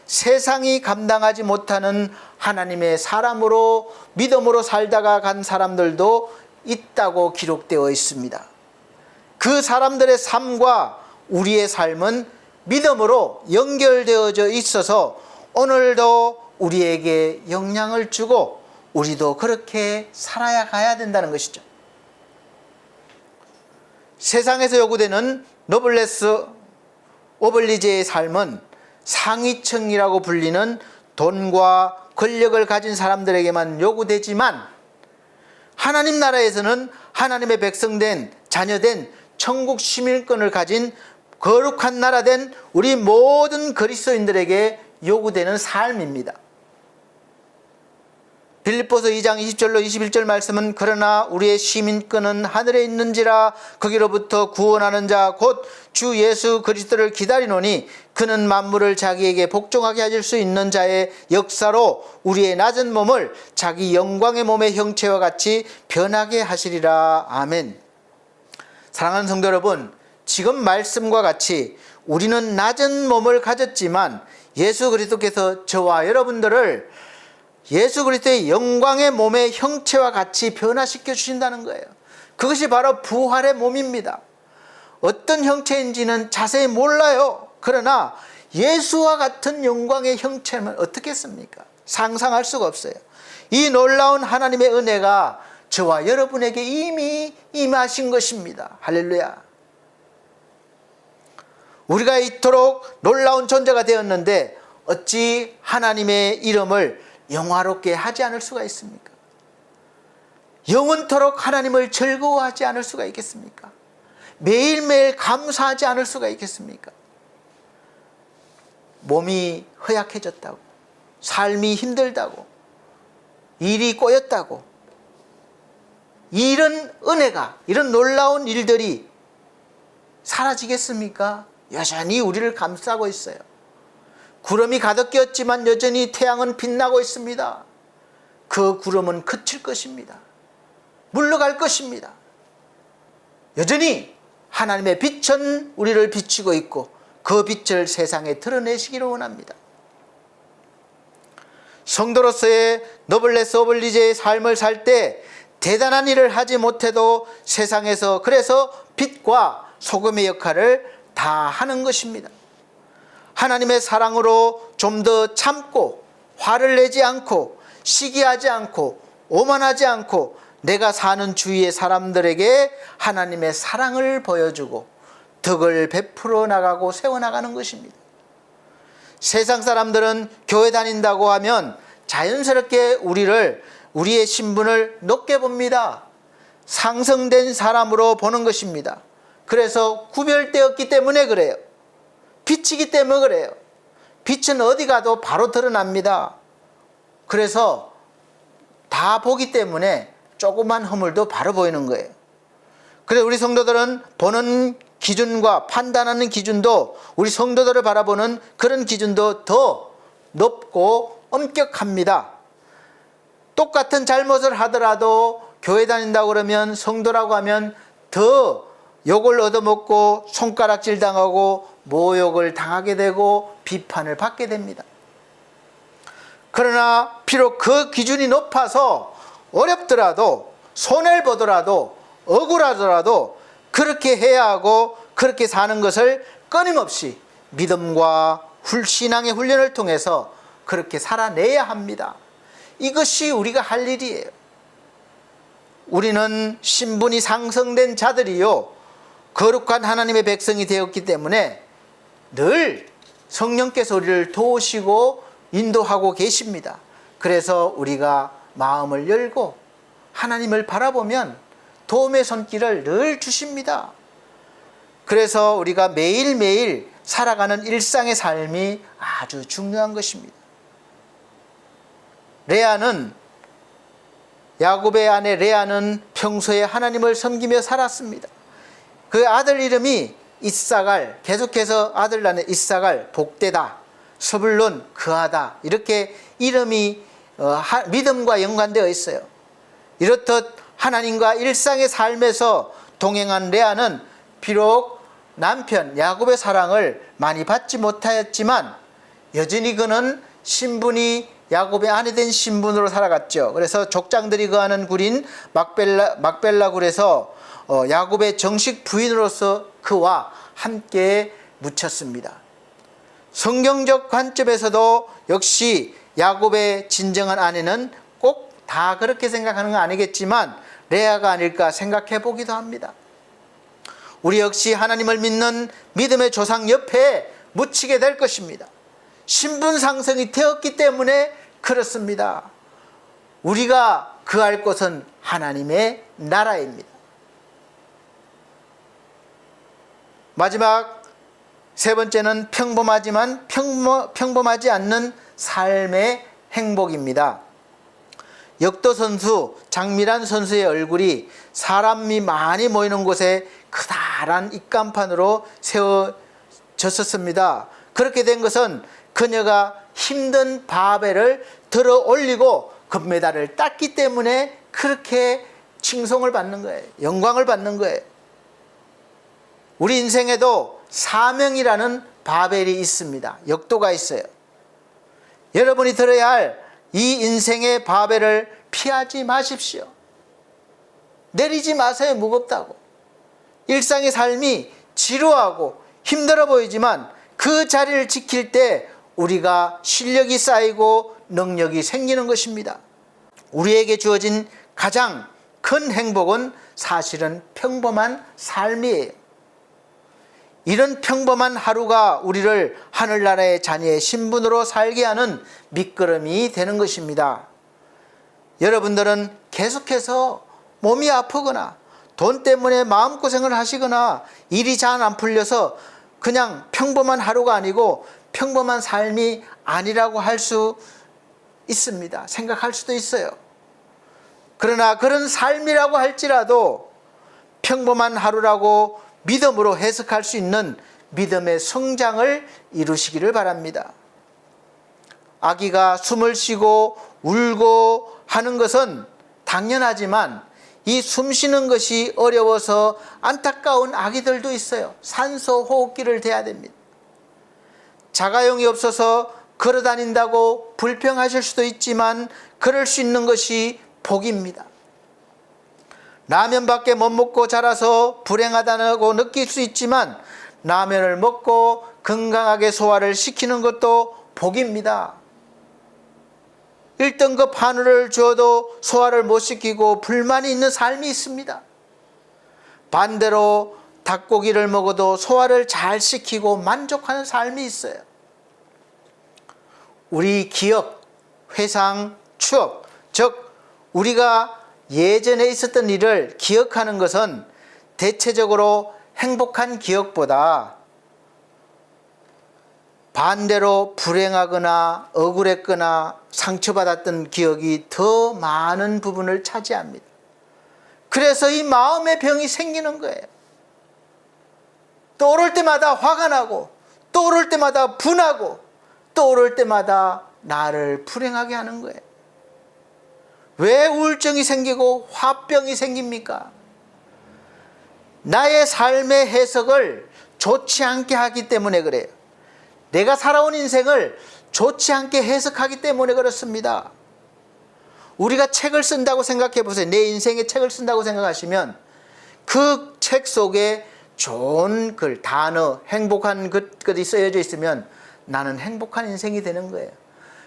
세상이 감당하지 못하는 하나님의 사람으로 믿음으로 살다가 간 사람들도 있다고 기록되어 있습니다. 그 사람들의 삶과 우리의 삶은 믿음으로 연결되어져 있어서 오늘도 우리에게 영향을 주고 우리도 그렇게 살아야 가야 된다는 것이죠. 세상에서 요구되는 노블레스 오블리제의 삶은 상위층이라고 불리는 돈과 권력을 가진 사람들에게만 요구되지만 하나님 나라에서는 하나님의 백성된 자녀된 천국 시민권을 가진 거룩한 나라된 우리 모든 그리스도인들에게 요구되는 삶입니다. 빌립보서 2장 20절로 21절 말씀은 그러나 우리의 시민권은 하늘에 있는지라 거기로부터 구원하는 자 곧 주 예수 그리스도를 기다리노니 그는 만물을 자기에게 복종하게 하실 수 있는 자의 역사로 우리의 낮은 몸을 자기 영광의 몸의 형체와 같이 변하게 하시리라. 아멘. 사랑하는 성도 여러분, 지금 말씀과 같이 우리는 낮은 몸을 가졌지만 예수 그리스도께서 저와 여러분들을 예수 그리스도의 영광의 몸의 형체와 같이 변화시켜 주신다는 거예요. 그것이 바로 부활의 몸입니다. 어떤 형체인지는 자세히 몰라요. 그러나 예수와 같은 영광의 형체는 어떻겠습니까? 상상할 수가 없어요. 이 놀라운 하나님의 은혜가 저와 여러분에게 이미 임하신 것입니다. 할렐루야. 우리가 이토록 놀라운 존재가 되었는데 어찌 하나님의 이름을 영화롭게 하지 않을 수가 있습니까? 영원토록 하나님을 즐거워하지 않을 수가 있겠습니까? 매일매일 감사하지 않을 수가 있겠습니까? 몸이 허약해졌다고, 삶이 힘들다고, 일이 꼬였다고, 이런 은혜가, 이런 놀라운 일들이 사라지겠습니까? 여전히 우리를 감싸고 있어요. 구름이 가득 꼈지만 여전히 태양은 빛나고 있습니다. 그 구름은 그칠 것입니다. 물러갈 것입니다. 여전히 하나님의 빛은 우리를 비추고 있고 그 빛을 세상에 드러내시기를 원합니다. 성도로서의 노블레스 오블리제의 삶을 살 때 대단한 일을 하지 못해도 세상에서 그래서 빛과 소금의 역할을 다 하는 것입니다. 하나님의 사랑으로 좀 더 참고 화를 내지 않고 시기하지 않고 오만하지 않고 내가 사는 주위의 사람들에게 하나님의 사랑을 보여주고 덕을 베풀어 나가고 세워나가는 것입니다. 세상 사람들은 교회 다닌다고 하면 자연스럽게 우리의 신분을 높게 봅니다. 상승된 사람으로 보는 것입니다. 그래서 구별되었기 때문에 그래요. 빛이기 때문에 그래요. 빛은 어디 가도 바로 드러납니다. 그래서 다 보기 때문에 조그만 허물도 바로 보이는 거예요. 그래서 우리 성도들은 보는 기준과 판단하는 기준도 우리 성도들을 바라보는 그런 기준도 더 높고 엄격합니다. 똑같은 잘못을 하더라도 교회 다닌다고 그러면 성도라고 하면 더 욕을 얻어먹고 손가락질 당하고 모욕을 당하게 되고 비판을 받게 됩니다. 그러나 비록 그 기준이 높아서 어렵더라도 손해를 보더라도 억울하더라도 그렇게 해야 하고 그렇게 사는 것을 끊임없이 믿음과 신앙의 훈련을 통해서 그렇게 살아내야 합니다. 이것이 우리가 할 일이에요. 우리는 신분이 상승된 자들이요 거룩한 하나님의 백성이 되었기 때문에 늘 성령께서 우리를 도우시고 인도하고 계십니다. 그래서 우리가 마음을 열고 하나님을 바라보면 도움의 손길을 늘 주십니다. 그래서 우리가 매일매일 살아가는 일상의 삶이 아주 중요한 것입니다. 야곱의 아내 레아는 평소에 하나님을 섬기며 살았습니다. 그 아들 이름이 이사갈, 계속해서 아들 낳는 이사갈, 복되다, 스불론, 그하다 이렇게 이름이 믿음과 연관되어 있어요. 이렇듯 하나님과 일상의 삶에서 동행한 레아는 비록 남편 야곱의 사랑을 많이 받지 못하였지만 여전히 그는 신분이 야곱의 아내된 신분으로 살아갔죠. 그래서 족장들이 거하는 굴인 막벨라 굴에서 야곱의 정식 부인으로서 그와 함께 묻혔습니다. 성경적 관점에서도 역시 야곱의 진정한 아내는 꼭 다 그렇게 생각하는 건 아니겠지만 레아가 아닐까 생각해 보기도 합니다. 우리 역시 하나님을 믿는 믿음의 조상 옆에 묻히게 될 것입니다. 신분 상승이 되었기 때문에 그렇습니다. 우리가 거할 곳은 하나님의 나라입니다. 마지막 세 번째는 평범하지만 평범하지 않는 삶의 행복입니다. 역도 선수 장미란 선수의 얼굴이 사람이 많이 모이는 곳에 커다란 입간판으로 세워졌었습니다. 그렇게 된 것은 그녀가 힘든 바벨을 들어 올리고 금메달을 땄기 때문에 그렇게 칭송을 받는 거예요. 영광을 받는 거예요. 우리 인생에도 사명이라는 바벨이 있습니다. 역도가 있어요. 여러분이 들어야 할 이 인생의 바벨을 피하지 마십시오. 내리지 마세요. 무겁다고. 일상의 삶이 지루하고 힘들어 보이지만 그 자리를 지킬 때 우리가 실력이 쌓이고 능력이 생기는 것입니다. 우리에게 주어진 가장 큰 행복은 사실은 평범한 삶이에요. 이런 평범한 하루가 우리를 하늘나라의 자녀의 신분으로 살게 하는 밑거름이 되는 것입니다. 여러분들은 계속해서 몸이 아프거나 돈 때문에 마음고생을 하시거나 일이 잘 안 풀려서 그냥 평범한 하루가 아니고 평범한 삶이 아니라고 할 수 있습니다. 생각할 수도 있어요. 그러나 그런 삶이라고 할지라도 평범한 하루라고 믿음으로 해석할 수 있는 믿음의 성장을 이루시기를 바랍니다. 아기가 숨을 쉬고 울고 하는 것은 당연하지만 이 숨 쉬는 것이 어려워서 안타까운 아기들도 있어요. 산소 호흡기를 대야 됩니다. 자가용이 없어서 걸어 다닌다고 불평하실 수도 있지만 그럴 수 있는 것이 복입니다. 라면밖에 못 먹고 자라서 불행하다고 느낄 수 있지만 라면을 먹고 건강하게 소화를 시키는 것도 복입니다. 1등급 한우를 주어도 소화를 못 시키고 불만이 있는 삶이 있습니다. 반대로 닭고기를 먹어도 소화를 잘 시키고 만족하는 삶이 있어요. 우리 기억, 회상, 추억, 즉 우리가 예전에 있었던 일을 기억하는 것은 대체적으로 행복한 기억보다 반대로 불행하거나 억울했거나 상처받았던 기억이 더 많은 부분을 차지합니다. 그래서 이 마음의 병이 생기는 거예요. 떠오를 때마다 화가 나고 떠오를 때마다 분하고 떠오를 때마다 나를 불행하게 하는 거예요. 왜 우울증이 생기고 화병이 생깁니까? 나의 삶의 해석을 좋지 않게 하기 때문에 그래요. 내가 살아온 인생을 좋지 않게 해석하기 때문에 그렇습니다. 우리가 책을 쓴다고 생각해 보세요. 내 인생의 책을 쓴다고 생각하시면 그 책 속에 좋은 글, 단어, 행복한 것들이 쓰여져 있으면 나는 행복한 인생이 되는 거예요.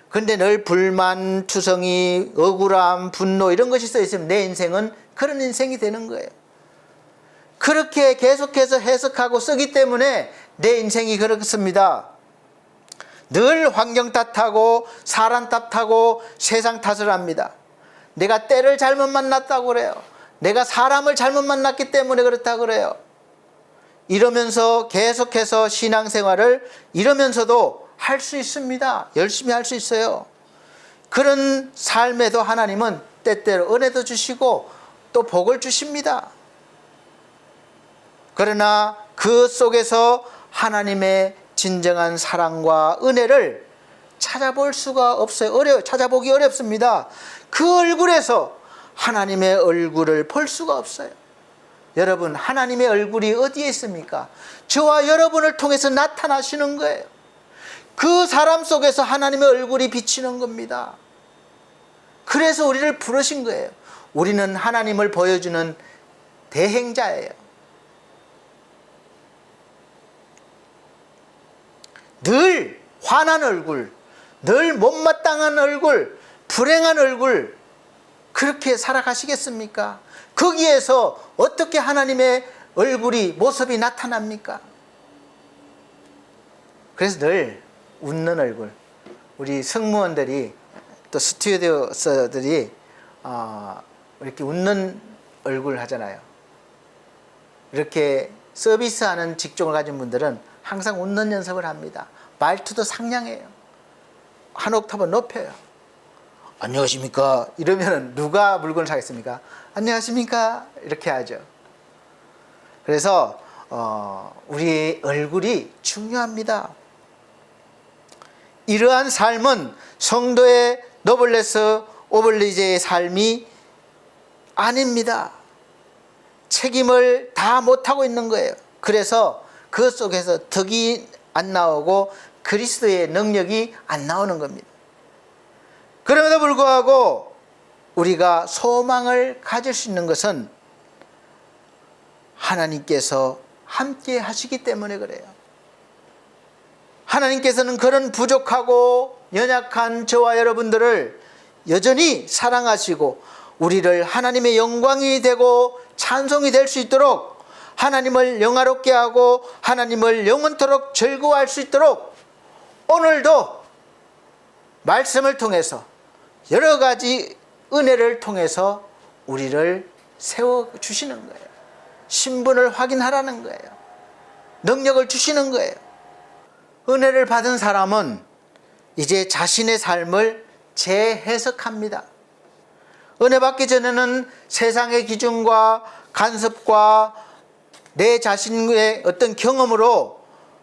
근데 늘 불만, 투성이, 억울함, 분노 이런 것이 써 있으면 내 인생은 그런 인생이 되는 거예요. 그렇게 계속해서 해석하고 쓰기 때문에 내 인생이 그렇습니다. 늘 환경 탓하고 사람 탓하고 세상 탓을 합니다. 내가 때를 잘못 만났다고 그래요. 내가 사람을 잘못 만났기 때문에 그렇다고 그래요. 이러면서 계속해서 신앙생활을 이러면서도 할 수 있습니다. 열심히 할 수 있어요. 그런 삶에도 하나님은 때때로 은혜도 주시고 또 복을 주십니다. 그러나 그 속에서 하나님의 진정한 사랑과 은혜를 찾아볼 수가 없어요. 찾아보기 어렵습니다. 그 얼굴에서 하나님의 얼굴을 볼 수가 없어요. 여러분, 하나님의 얼굴이 어디에 있습니까? 저와 여러분을 통해서 나타나시는 거예요. 그 사람 속에서 하나님의 얼굴이 비치는 겁니다. 그래서 우리를 부르신 거예요. 우리는 하나님을 보여주는 대행자예요. 늘 화난 얼굴, 늘 못마땅한 얼굴, 불행한 얼굴, 그렇게 살아가시겠습니까? 거기에서 어떻게 하나님의 얼굴이, 모습이 나타납니까? 그래서 늘 웃는 얼굴, 우리 승무원들이 또 스튜어디스들이 이렇게 웃는 얼굴 하잖아요. 이렇게 서비스하는 직종을 가진 분들은 항상 웃는 연습을 합니다. 말투도 상냥해요. 한 옥타브 높여요. 안녕하십니까? 이러면 누가 물건을 사겠습니까? 안녕하십니까? 이렇게 하죠. 그래서 우리의 얼굴이 중요합니다. 이러한 삶은 성도의 노블레스 오블리제의 삶이 아닙니다. 책임을 다 못하고 있는 거예요. 그래서 그 속에서 덕이 안 나오고 그리스도의 능력이 안 나오는 겁니다. 그럼에도 불구하고 우리가 소망을 가질 수 있는 것은 하나님께서 함께 하시기 때문에 그래요. 하나님께서는 그런 부족하고 연약한 저와 여러분들을 여전히 사랑하시고 우리를 하나님의 영광이 되고 찬송이 될 수 있도록, 하나님을 영화롭게 하고 하나님을 영원토록 즐거워할 수 있도록 오늘도 말씀을 통해서 여러 가지 은혜를 통해서 우리를 세워주시는 거예요. 신분을 확인하라는 거예요. 능력을 주시는 거예요. 은혜를 받은 사람은 이제 자신의 삶을 재해석합니다. 은혜 받기 전에는 세상의 기준과 간섭과 내 자신의 어떤 경험으로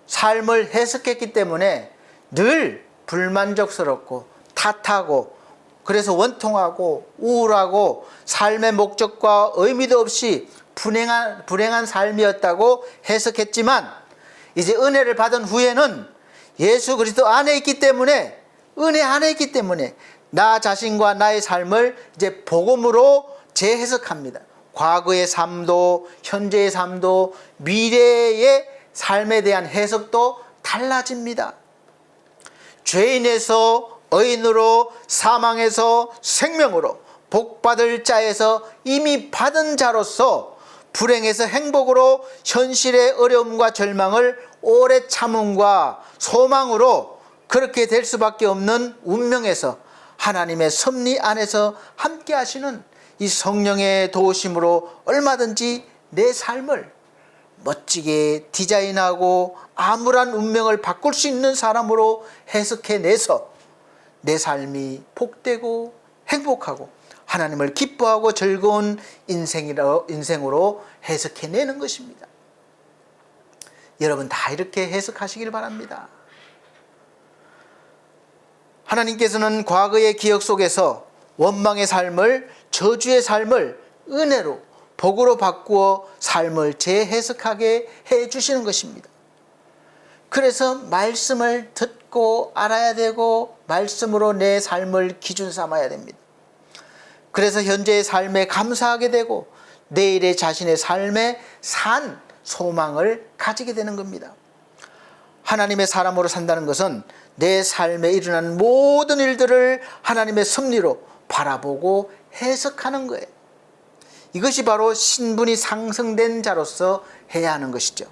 삶을 해석했기 때문에 늘 불만족스럽고 탓하고, 그래서 원통하고 우울하고 삶의 목적과 의미도 없이 불행한 삶이었다고 해석했지만, 이제 은혜를 받은 후에는 예수 그리스도 안에 있기 때문에, 은혜 안에 있기 때문에 나 자신과 나의 삶을 이제 복음으로 재해석합니다. 과거의 삶도 현재의 삶도 미래의 삶에 대한 해석도 달라집니다. 죄인에서 의인으로, 사망에서 생명으로, 복받을 자에서 이미 받은 자로서 불행에서 행복으로, 현실의 어려움과 절망을 오래 참음과 소망으로 그렇게 될 수밖에 없는 운명에서 하나님의 섭리 안에서 함께 하시는 이 성령의 도우심으로 얼마든지 내 삶을 멋지게 디자인하고 암울한 운명을 바꿀 수 있는 사람으로 해석해내서 내 삶이 복되고 행복하고 하나님을 기뻐하고 즐거운 인생으로 해석해내는 것입니다. 여러분 다 이렇게 해석하시길 바랍니다. 하나님께서는 과거의 기억 속에서 원망의 삶을, 저주의 삶을 은혜로, 복으로 바꾸어 삶을 재해석하게 해주시는 것입니다. 그래서 말씀을 듣고 알아야 되고 말씀으로 내 삶을 기준 삼아야 됩니다. 그래서 현재의 삶에 감사하게 되고 내일의 자신의 삶에 산 소망을 가지게 되는 겁니다. 하나님의 사람으로 산다는 것은 내 삶에 일어난 모든 일들을 하나님의 섭리로 바라보고 해석하는 거예요. 이것이 바로 신분이 상승된 자로서 해야 하는 것이죠.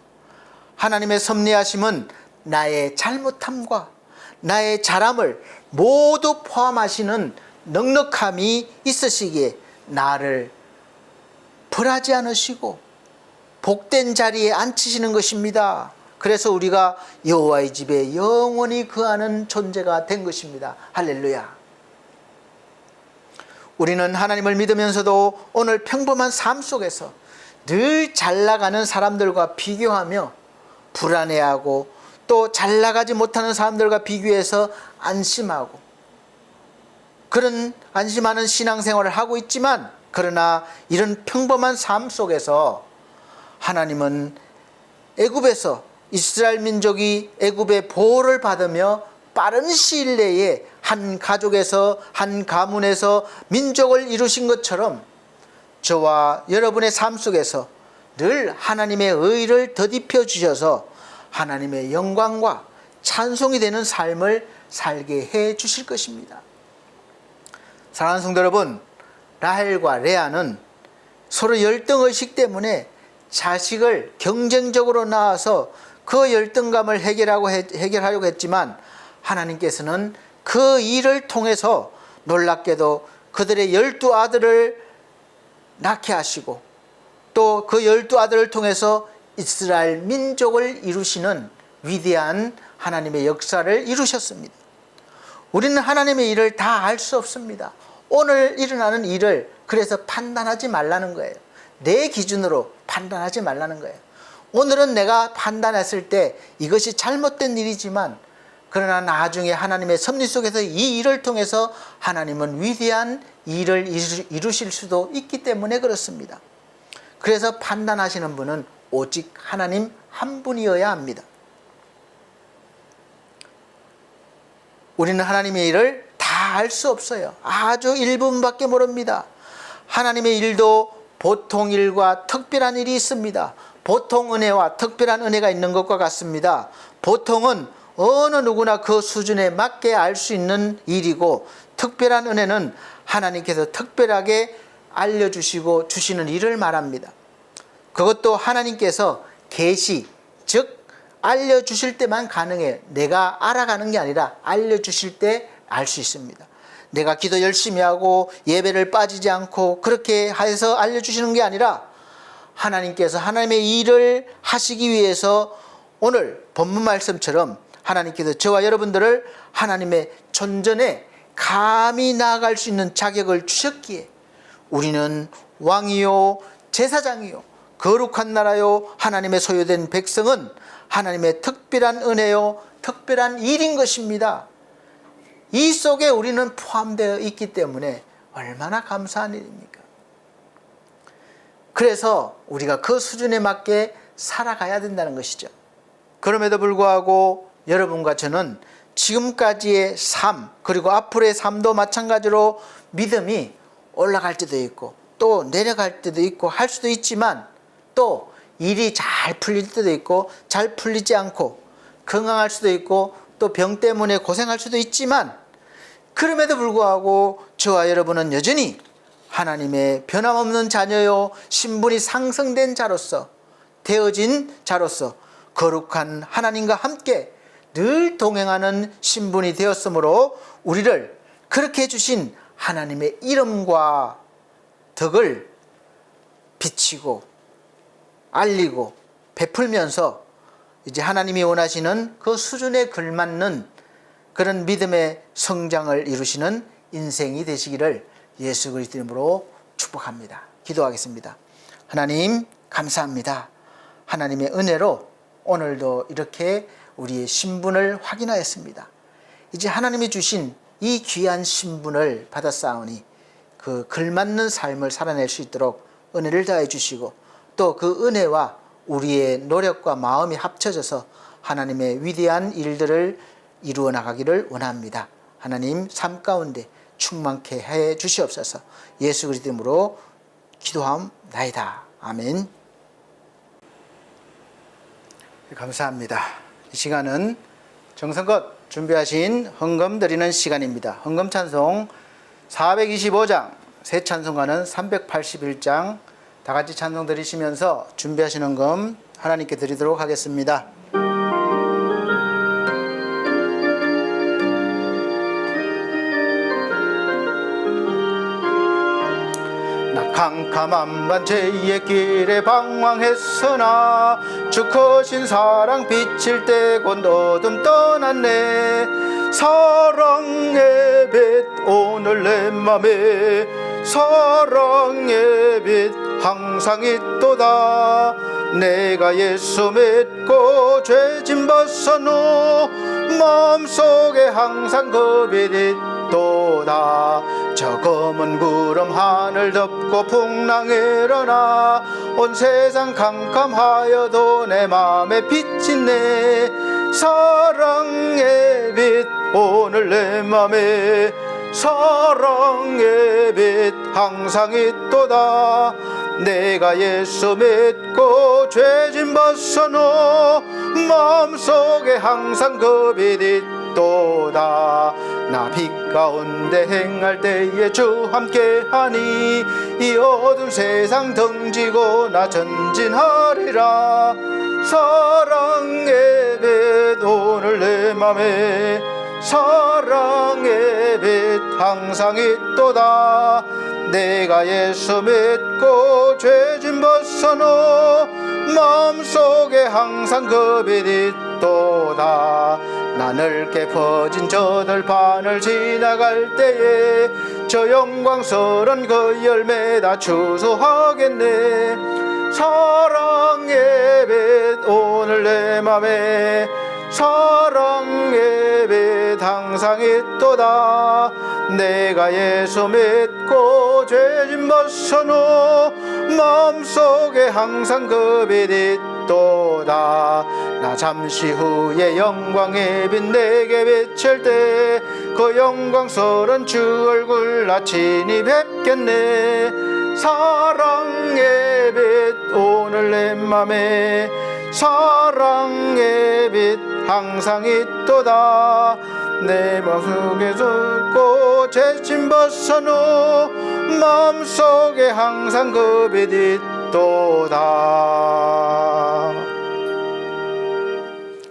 하나님의 섭리하심은 나의 잘못함과 나의 잘함을 모두 포함하시는 넉넉함이 있으시기에 나를 벌하지 않으시고 복된 자리에 앉히시는 것입니다. 그래서 우리가 여호와의 집에 영원히 거하는 존재가 된 것입니다. 할렐루야. 우리는 하나님을 믿으면서도 오늘 평범한 삶 속에서 늘 잘나가는 사람들과 비교하며 불안해하고 또 잘나가지 못하는 사람들과 비교해서 안심하고 그런 안심하는 신앙생활을 하고 있지만, 그러나 이런 평범한 삶 속에서 하나님은 애굽에서 이스라엘 민족이 애굽의 보호를 받으며 빠른 시일 내에 한 가족에서, 한 가문에서 민족을 이루신 것처럼 저와 여러분의 삶 속에서 늘 하나님의 의를 더딥혀 주셔서 하나님의 영광과 찬송이 되는 삶을 살게 해 주실 것입니다. 사랑하는 성도 여러분, 라헬과 레아는 서로 열등의식 때문에 자식을 경쟁적으로 낳아서 그 열등감을 해결하려고 했지만 하나님께서는 그 일을 통해서 놀랍게도 그들의 12아들을 낳게 하시고 또 그 12아들을 통해서 이스라엘 민족을 이루시는 위대한 하나님의 역사를 이루셨습니다. 우리는 하나님의 일을 다 알 수 없습니다. 오늘 일어나는 일을 그래서 판단하지 말라는 거예요. 내 기준으로 판단하지 말라는 거예요. 오늘은 내가 판단했을 때 이것이 잘못된 일이지만 그러나 나중에 하나님의 섭리 속에서 이 일을 통해서 하나님은 위대한 일을 이루실 수도 있기 때문에 그렇습니다. 그래서 판단하시는 분은 오직 하나님 한 분이어야 합니다. 우리는 하나님의 일을 다 알 수 없어요. 아주 일부분밖에 모릅니다. 하나님의 일도 보통 일과 특별한 일이 있습니다. 보통 은혜와 특별한 은혜가 있는 것과 같습니다. 보통은 어느 누구나 그 수준에 맞게 알 수 있는 일이고, 특별한 은혜는 하나님께서 특별하게 알려주시고 주시는 일을 말합니다. 그것도 하나님께서 계시, 즉 알려주실 때만 가능해요. 내가 알아가는 게 아니라 알려주실 때 알 수 있습니다. 내가 기도 열심히 하고 예배를 빠지지 않고 그렇게 해서 알려주시는 게 아니라 하나님께서 하나님의 일을 하시기 위해서 오늘 본문 말씀처럼 하나님께서 저와 여러분들을 하나님의 존전에 감히 나아갈 수 있는 자격을 주셨기에 우리는 왕이요 제사장이요 거룩한 나라요 하나님의 소유된 백성은 하나님의 특별한 은혜요 특별한 일인 것입니다. 이 속에 우리는 포함되어 있기 때문에 얼마나 감사한 일입니까? 그래서 우리가 그 수준에 맞게 살아가야 된다는 것이죠. 그럼에도 불구하고 여러분과 저는 지금까지의 삶 그리고 앞으로의 삶도 마찬가지로 믿음이 올라갈 때도 있고 또 내려갈 때도 있고 할 수도 있지만 또 일이 잘 풀릴 때도 있고 잘 풀리지 않고 건강할 수도 있고 또 병 때문에 고생할 수도 있지만 그럼에도 불구하고 저와 여러분은 여전히 하나님의 변함없는 자녀요 신분이 상승된 자로서 되어진 자로서 거룩한 하나님과 함께 늘 동행하는 신분이 되었으므로 우리를 그렇게 해주신 하나님의 이름과 덕을 비치고 알리고 베풀면서 이제 하나님이 원하시는 그 수준에 걸맞는 그런 믿음의 성장을 이루시는 인생이 되시기를 예수 그리스도 이름으로 축복합니다. 기도하겠습니다. 하나님 감사합니다. 하나님의 은혜로 오늘도 이렇게 우리의 신분을 확인하였습니다. 이제 하나님이 주신 이 귀한 신분을 받았사오니 그 걸맞는 삶을 살아낼 수 있도록 은혜를 다해 주시고 또 그 은혜와 우리의 노력과 마음이 합쳐져서 하나님의 위대한 일들을 이루어 나가기를 원합니다. 하나님 삶 가운데 충만케 해 주시옵소서. 예수 그리스도 이름으로 기도하옵나이다. 아멘. 감사합니다. 이 시간은 정성껏 준비하신 헌금 드리는 시간입니다. 헌금 찬송 425장, 새 찬송가는 381장 다 같이 찬송 드리시면서 준비하신 헌금 하나님께 드리도록 하겠습니다. 캄캄한 밤 죄의 길에 방황했으나 주 크신 사랑 비칠 때 곧 어둠 떠났네. 사랑의 빛 오늘 내 맘에 사랑의 빛 항상 있도다. 내가 예수 믿고 죄짐 벗은 후 마음속에 항상 그 빛 있도다. 저 검은 구름 하늘 덮고 풍랑 일어나 온 세상 캄캄하여도 내 맘에 빛이 네. 사랑의 빛 오늘 내 맘에 사랑의 빛 항상 있도다. 내가 예수 믿고 죄짐 벗어놓 마음속에 항상 그 빛 있도다. 나 빛 가운데 행할 때에 주 함께하니 이 어두운 세상 등지고 나 전진하리라. 사랑의 빛 오늘 내 맘에 사랑의 빛 항상 있도다. 내가 예수 믿고 죄짐 벗어놓 마음속에 항상 그 빛 있도다. 나 넓게 퍼진 저 들판을 지나갈 때에 저 영광스런 그 열매 다 추수하겠네. 사랑의 빛 오늘 내 맘에 사랑의 빛 항상 있도다. 내가 예수 믿고 죄짐 벗어놓 마음속에 항상 그 빛 있도다. 나 잠시 후에 영광의 빛 내게 비칠 때 그 영광스런 주 얼굴 나 친히 뵙겠네. 사랑의 빛 오늘 내 맘에 사랑의 빛 항상 있도다. 내 마음속에 젖고 죄짐 벗어놓 마음속에 항상 그 빛 있도다.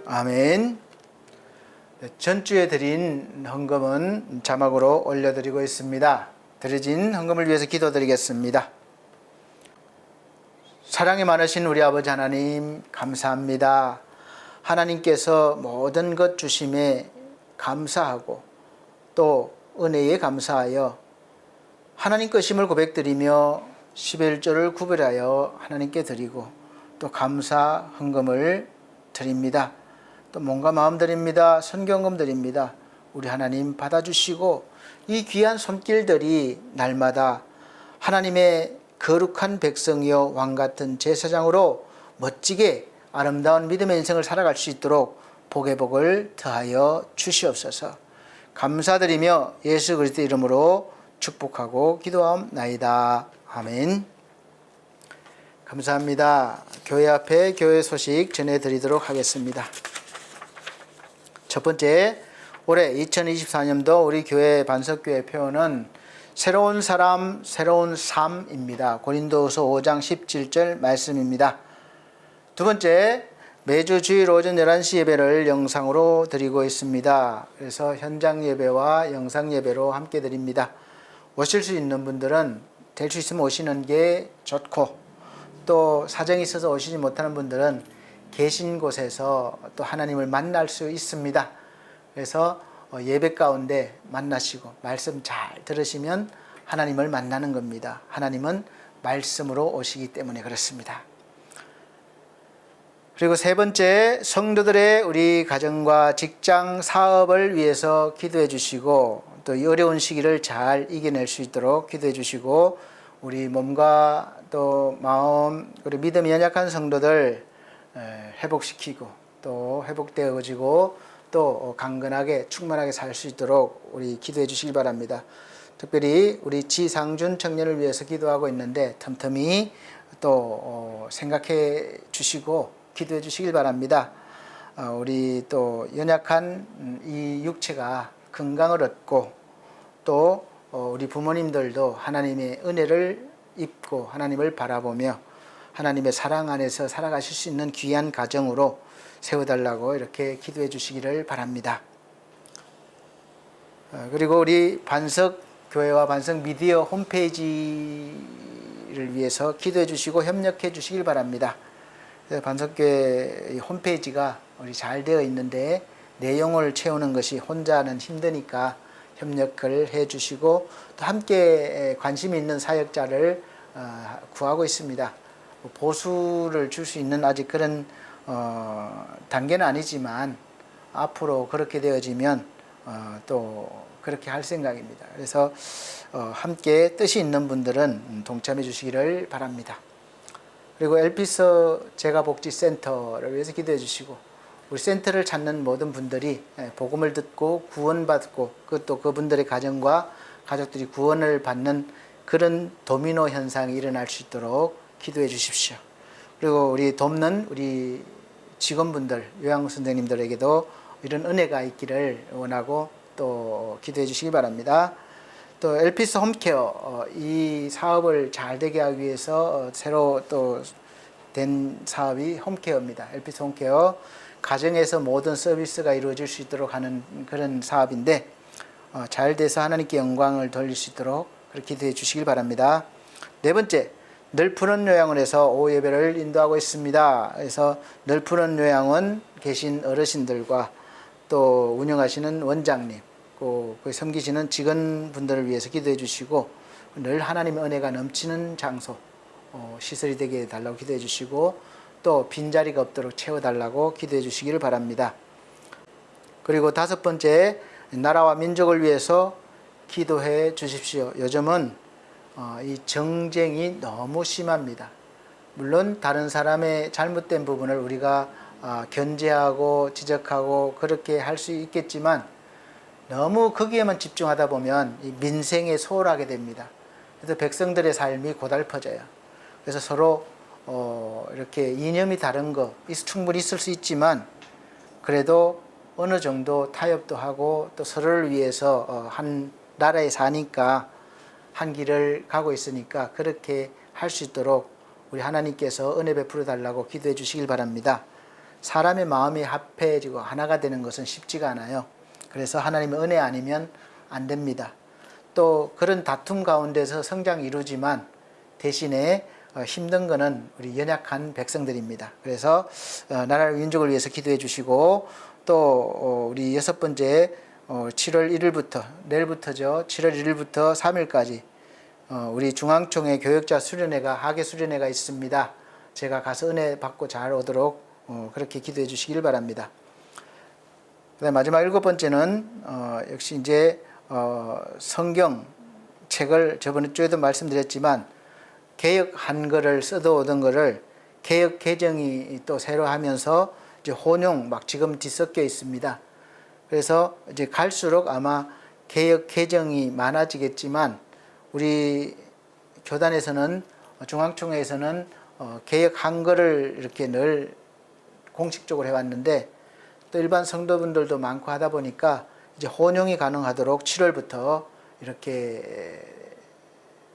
아멘. 전주에 드린 헌금은 자막으로 올려드리고 있습니다. 드려진 헌금을 위해서 기도드리겠습니다. 사랑이 많으신 우리 아버지 하나님 감사합니다. 하나님께서 모든 것 주심에 감사하고 또 은혜에 감사하여 하나님 것임을 고백드리며 11조를 구별하여 하나님께 드리고 또 감사 헌금을 드립니다. 또 몸과 마음 드립니다. 선경금 드립니다. 우리 하나님 받아주시고 이 귀한 손길들이 날마다 하나님의 거룩한 백성이요 왕같은 제사장으로 멋지게 아름다운 믿음의 인생을 살아갈 수 있도록 복의 복을 더하여 주시옵소서. 감사드리며 예수 그리스도 이름으로 축복하고 기도하옵나이다. 아멘. 감사합니다. 교회 앞에 교회 소식 전해드리도록 하겠습니다. 첫 번째, 올해 2024년도 우리 교회 반석교회 표어는 새로운 사람, 새로운 삶입니다. 고린도후서 5장 17절 말씀입니다. 두 번째, 매주 주일 오전 11시 예배를 영상으로 드리고 있습니다. 그래서 현장 예배와 영상 예배로 함께 드립니다. 오실 수 있는 분들은 될 수 있으면 오시는 게 좋고, 또 사정이 있어서 오시지 못하는 분들은 계신 곳에서 또 하나님을 만날 수 있습니다. 그래서 예배 가운데 만나시고 말씀 잘 들으시면 하나님을 만나는 겁니다. 하나님은 말씀으로 오시기 때문에 그렇습니다. 그리고 세 번째, 성도들의 우리 가정과 직장, 사업을 위해서 기도해 주시고 또 이 어려운 시기를 잘 이겨낼 수 있도록 기도해 주시고 우리 몸과 또 마음 그리고 믿음이 연약한 성도들 회복시키고 또 회복되어지고 또 강건하게 충만하게 살 수 있도록 우리 기도해 주시기 바랍니다. 특별히 우리 지상준 청년을 위해서 기도하고 있는데 틈틈이 또 생각해 주시고 기도해 주시길 바랍니다. 우리 또 연약한 이 육체가 건강을 얻고 또 우리 부모님들도 하나님의 은혜를 입고 하나님을 바라보며 하나님의 사랑 안에서 살아가실 수 있는 귀한 가정으로 세워달라고 이렇게 기도해 주시기를 바랍니다. 그리고 우리 반석교회와 반석미디어 홈페이지를 위해서 기도해 주시고 협력해 주시길 바랍니다. 반석교회 홈페이지가 우리 잘 되어 있는데 내용을 채우는 것이 혼자는 힘드니까 협력을 해 주시고 또 함께 관심이 있는 사역자를 구하고 있습니다. 보수를 줄 수 있는 아직 그런 단계는 아니지만 앞으로 그렇게 되어지면 또 그렇게 할 생각입니다. 그래서 함께 뜻이 있는 분들은 동참해 주시기를 바랍니다. 그리고 엘피스 재가복지센터를 위해서 기도해 주시고 우리 센터를 찾는 모든 분들이 복음을 듣고 구원받고 그것도 그분들의 가정과 가족들이 구원을 받는 그런 도미노 현상이 일어날 수 있도록 기도해 주십시오. 그리고 우리 돕는 우리 직원분들, 요양 선생님들에게도 이런 은혜가 있기를 원하고 또 기도해 주시기 바랍니다. 또 엘피스 홈케어 이 사업을 잘 되게 하기 위해서 새로 또 된 사업이 홈케어입니다. 엘피스 홈케어 가정에서 모든 서비스가 이루어질 수 있도록 하는 그런 사업인데 잘 돼서 하나님께 영광을 돌릴 수 있도록 그렇게 기도해 주시길 바랍니다. 네 번째, 널푸른 요양원에서 오후 예배를 인도하고 있습니다. 그래서 널푸른 요양원 계신 어르신들과 또 운영하시는 원장님, 거기 섬기시는 직원분들을 위해서 기도해 주시고 늘 하나님의 은혜가 넘치는 장소, 시설이 되게 해달라고 기도해 주시고 또 빈자리가 없도록 채워달라고 기도해 주시기를 바랍니다. 그리고 다섯 번째, 나라와 민족을 위해서 기도해 주십시오. 요즘은 이 정쟁이 너무 심합니다. 물론 다른 사람의 잘못된 부분을 우리가 견제하고 지적하고 그렇게 할 수 있겠지만 너무 거기에만 집중하다 보면 이 민생에 소홀하게 됩니다. 그래서 백성들의 삶이 고달퍼져요. 그래서 서로 이렇게 이념이 다른 거 충분히 있을 수 있지만 그래도 어느 정도 타협도 하고 또 서로를 위해서 한 나라에 사니까 한 길을 가고 있으니까 그렇게 할 수 있도록 우리 하나님께서 은혜 베풀어 달라고 기도해 주시길 바랍니다. 사람의 마음이 합해지고 하나가 되는 것은 쉽지가 않아요. 그래서 하나님의 은혜 아니면 안 됩니다. 또 그런 다툼 가운데서 성장이 이루지만 대신에 힘든 거는 우리 연약한 백성들입니다. 그래서 나라를 민족을 위해서 기도해 주시고 또 우리 여섯 번째 7월 1일부터 내일부터죠. 7월 1일부터 3일까지 우리 중앙총회 교역자 수련회가 학예 수련회가 있습니다. 제가 가서 은혜 받고 잘 오도록 그렇게 기도해 주시길 바랍니다. 그다음 마지막 일곱 번째는 역시 이제 성경 책을 저번 주에도 말씀드렸지만 개역 한글을 써오던 거를 개역 개정이 또 새로 하면서 이제 혼용 막 지금 뒤섞여 있습니다. 그래서 이제 갈수록 아마 개역 개정이 많아지겠지만 우리 교단에서는 중앙총회에서는 개역 한글을 이렇게 늘 공식적으로 해왔는데 또 일반 성도분들도 많고 하다 보니까 이제 혼용이 가능하도록 7월부터 이렇게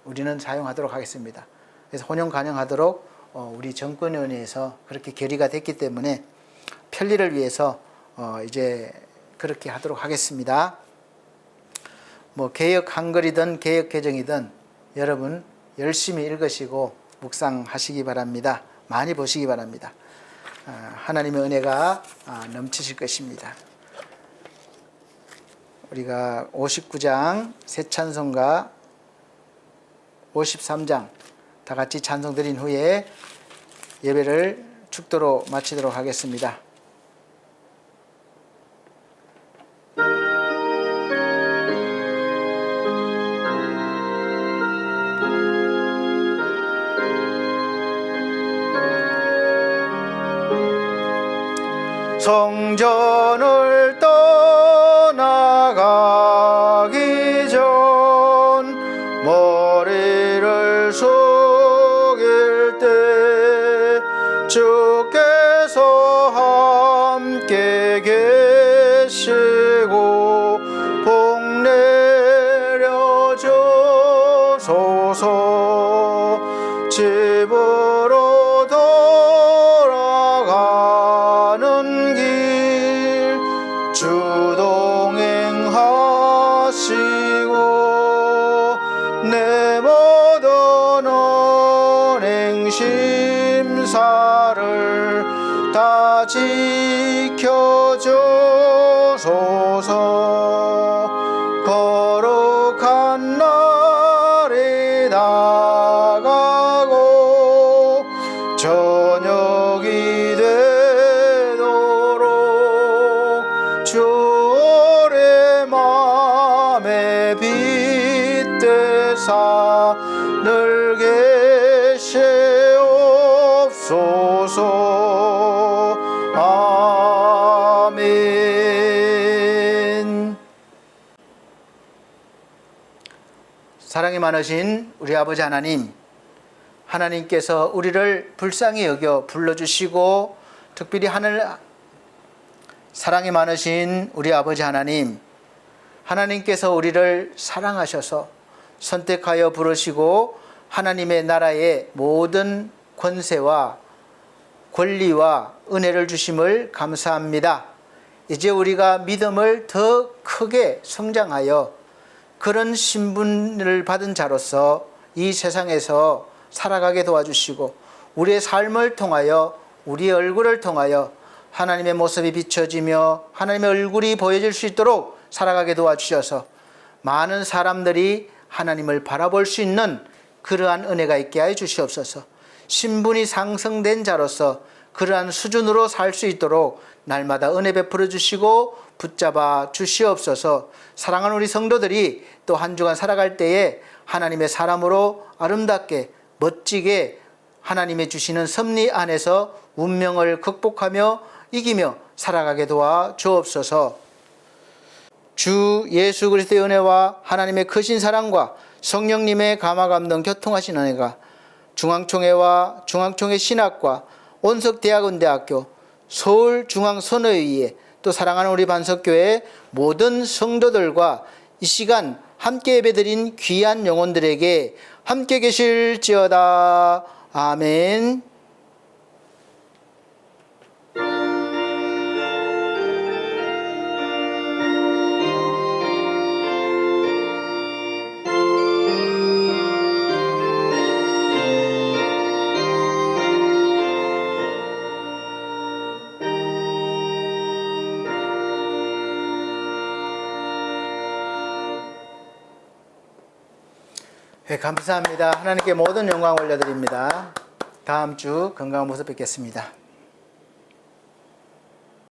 우리는 사용하도록 하겠습니다. 그래서 혼용 가능하도록 우리 정권위원회에서 그렇게 결의가 됐기 때문에 편리를 위해서 이제 그렇게 하도록 하겠습니다. 뭐 개역 한글이든 개역 개정이든 여러분 열심히 읽으시고 묵상하시기 바랍니다. 많이 보시기 바랍니다. 하나님의 은혜가 넘치실 것입니다. 우리가 59장 새 찬송가 53장 다 같이 찬송 드린 후에 예배를 축도로 마치도록 하겠습니다. 성전을 떠나가기 전 머리를 숙일 때 주께서 함께 계시고 복 내려 주소서. 집으로 돌아가는 길 주동행하시고 내 모든 언행 심사를 다 지켜주소서. 거룩한 날이 다가고 저녁이 되도록 주의 맘에 빗대사 늘 계시옵소서. 사랑이 많으신 우리 아버지 하나님, 하나님께서 우리를 불쌍히 여겨 불러주시고 특별히 사랑이 많으신 우리 아버지 하나님, 하나님께서 우리를 사랑하셔서 선택하여 부르시고 하나님의 나라의 모든 권세와 권리와 은혜를 주심을 감사합니다. 이제 우리가 믿음을 더 크게 성장하여 그런 신분을 받은 자로서 이 세상에서 살아가게 도와주시고 우리의 삶을 통하여 우리의 얼굴을 통하여 하나님의 모습이 비춰지며 하나님의 얼굴이 보여질 수 있도록 살아가게 도와주셔서 많은 사람들이 하나님을 바라볼 수 있는 그러한 은혜가 있게 하여 주시옵소서. 신분이 상승된 자로서 그러한 수준으로 살 수 있도록 날마다 은혜 베풀어 주시고 붙잡아 주시옵소서. 사랑하는 우리 성도들이 또 한 주간 살아갈 때에 하나님의 사람으로 아름답게 멋지게 하나님의 주시는 섭리 안에서 운명을 극복하며 이기며 살아가게 도와 주옵소서. 주 예수 그리스도의 은혜와 하나님의 크신 사랑과 성령님의 감화 감동 교통하신 은혜가 중앙총회와 중앙총회 신학과 온석대학원대학교 서울중앙선교회에 또 사랑하는 우리 반석교회 모든 성도들과 이 시간 함께 예배드린 귀한 영혼들에게 함께 계실지어다. 아멘. 네, 감사합니다. 하나님께 모든 영광 올려드립니다. 다음 주 건강한 모습 뵙겠습니다.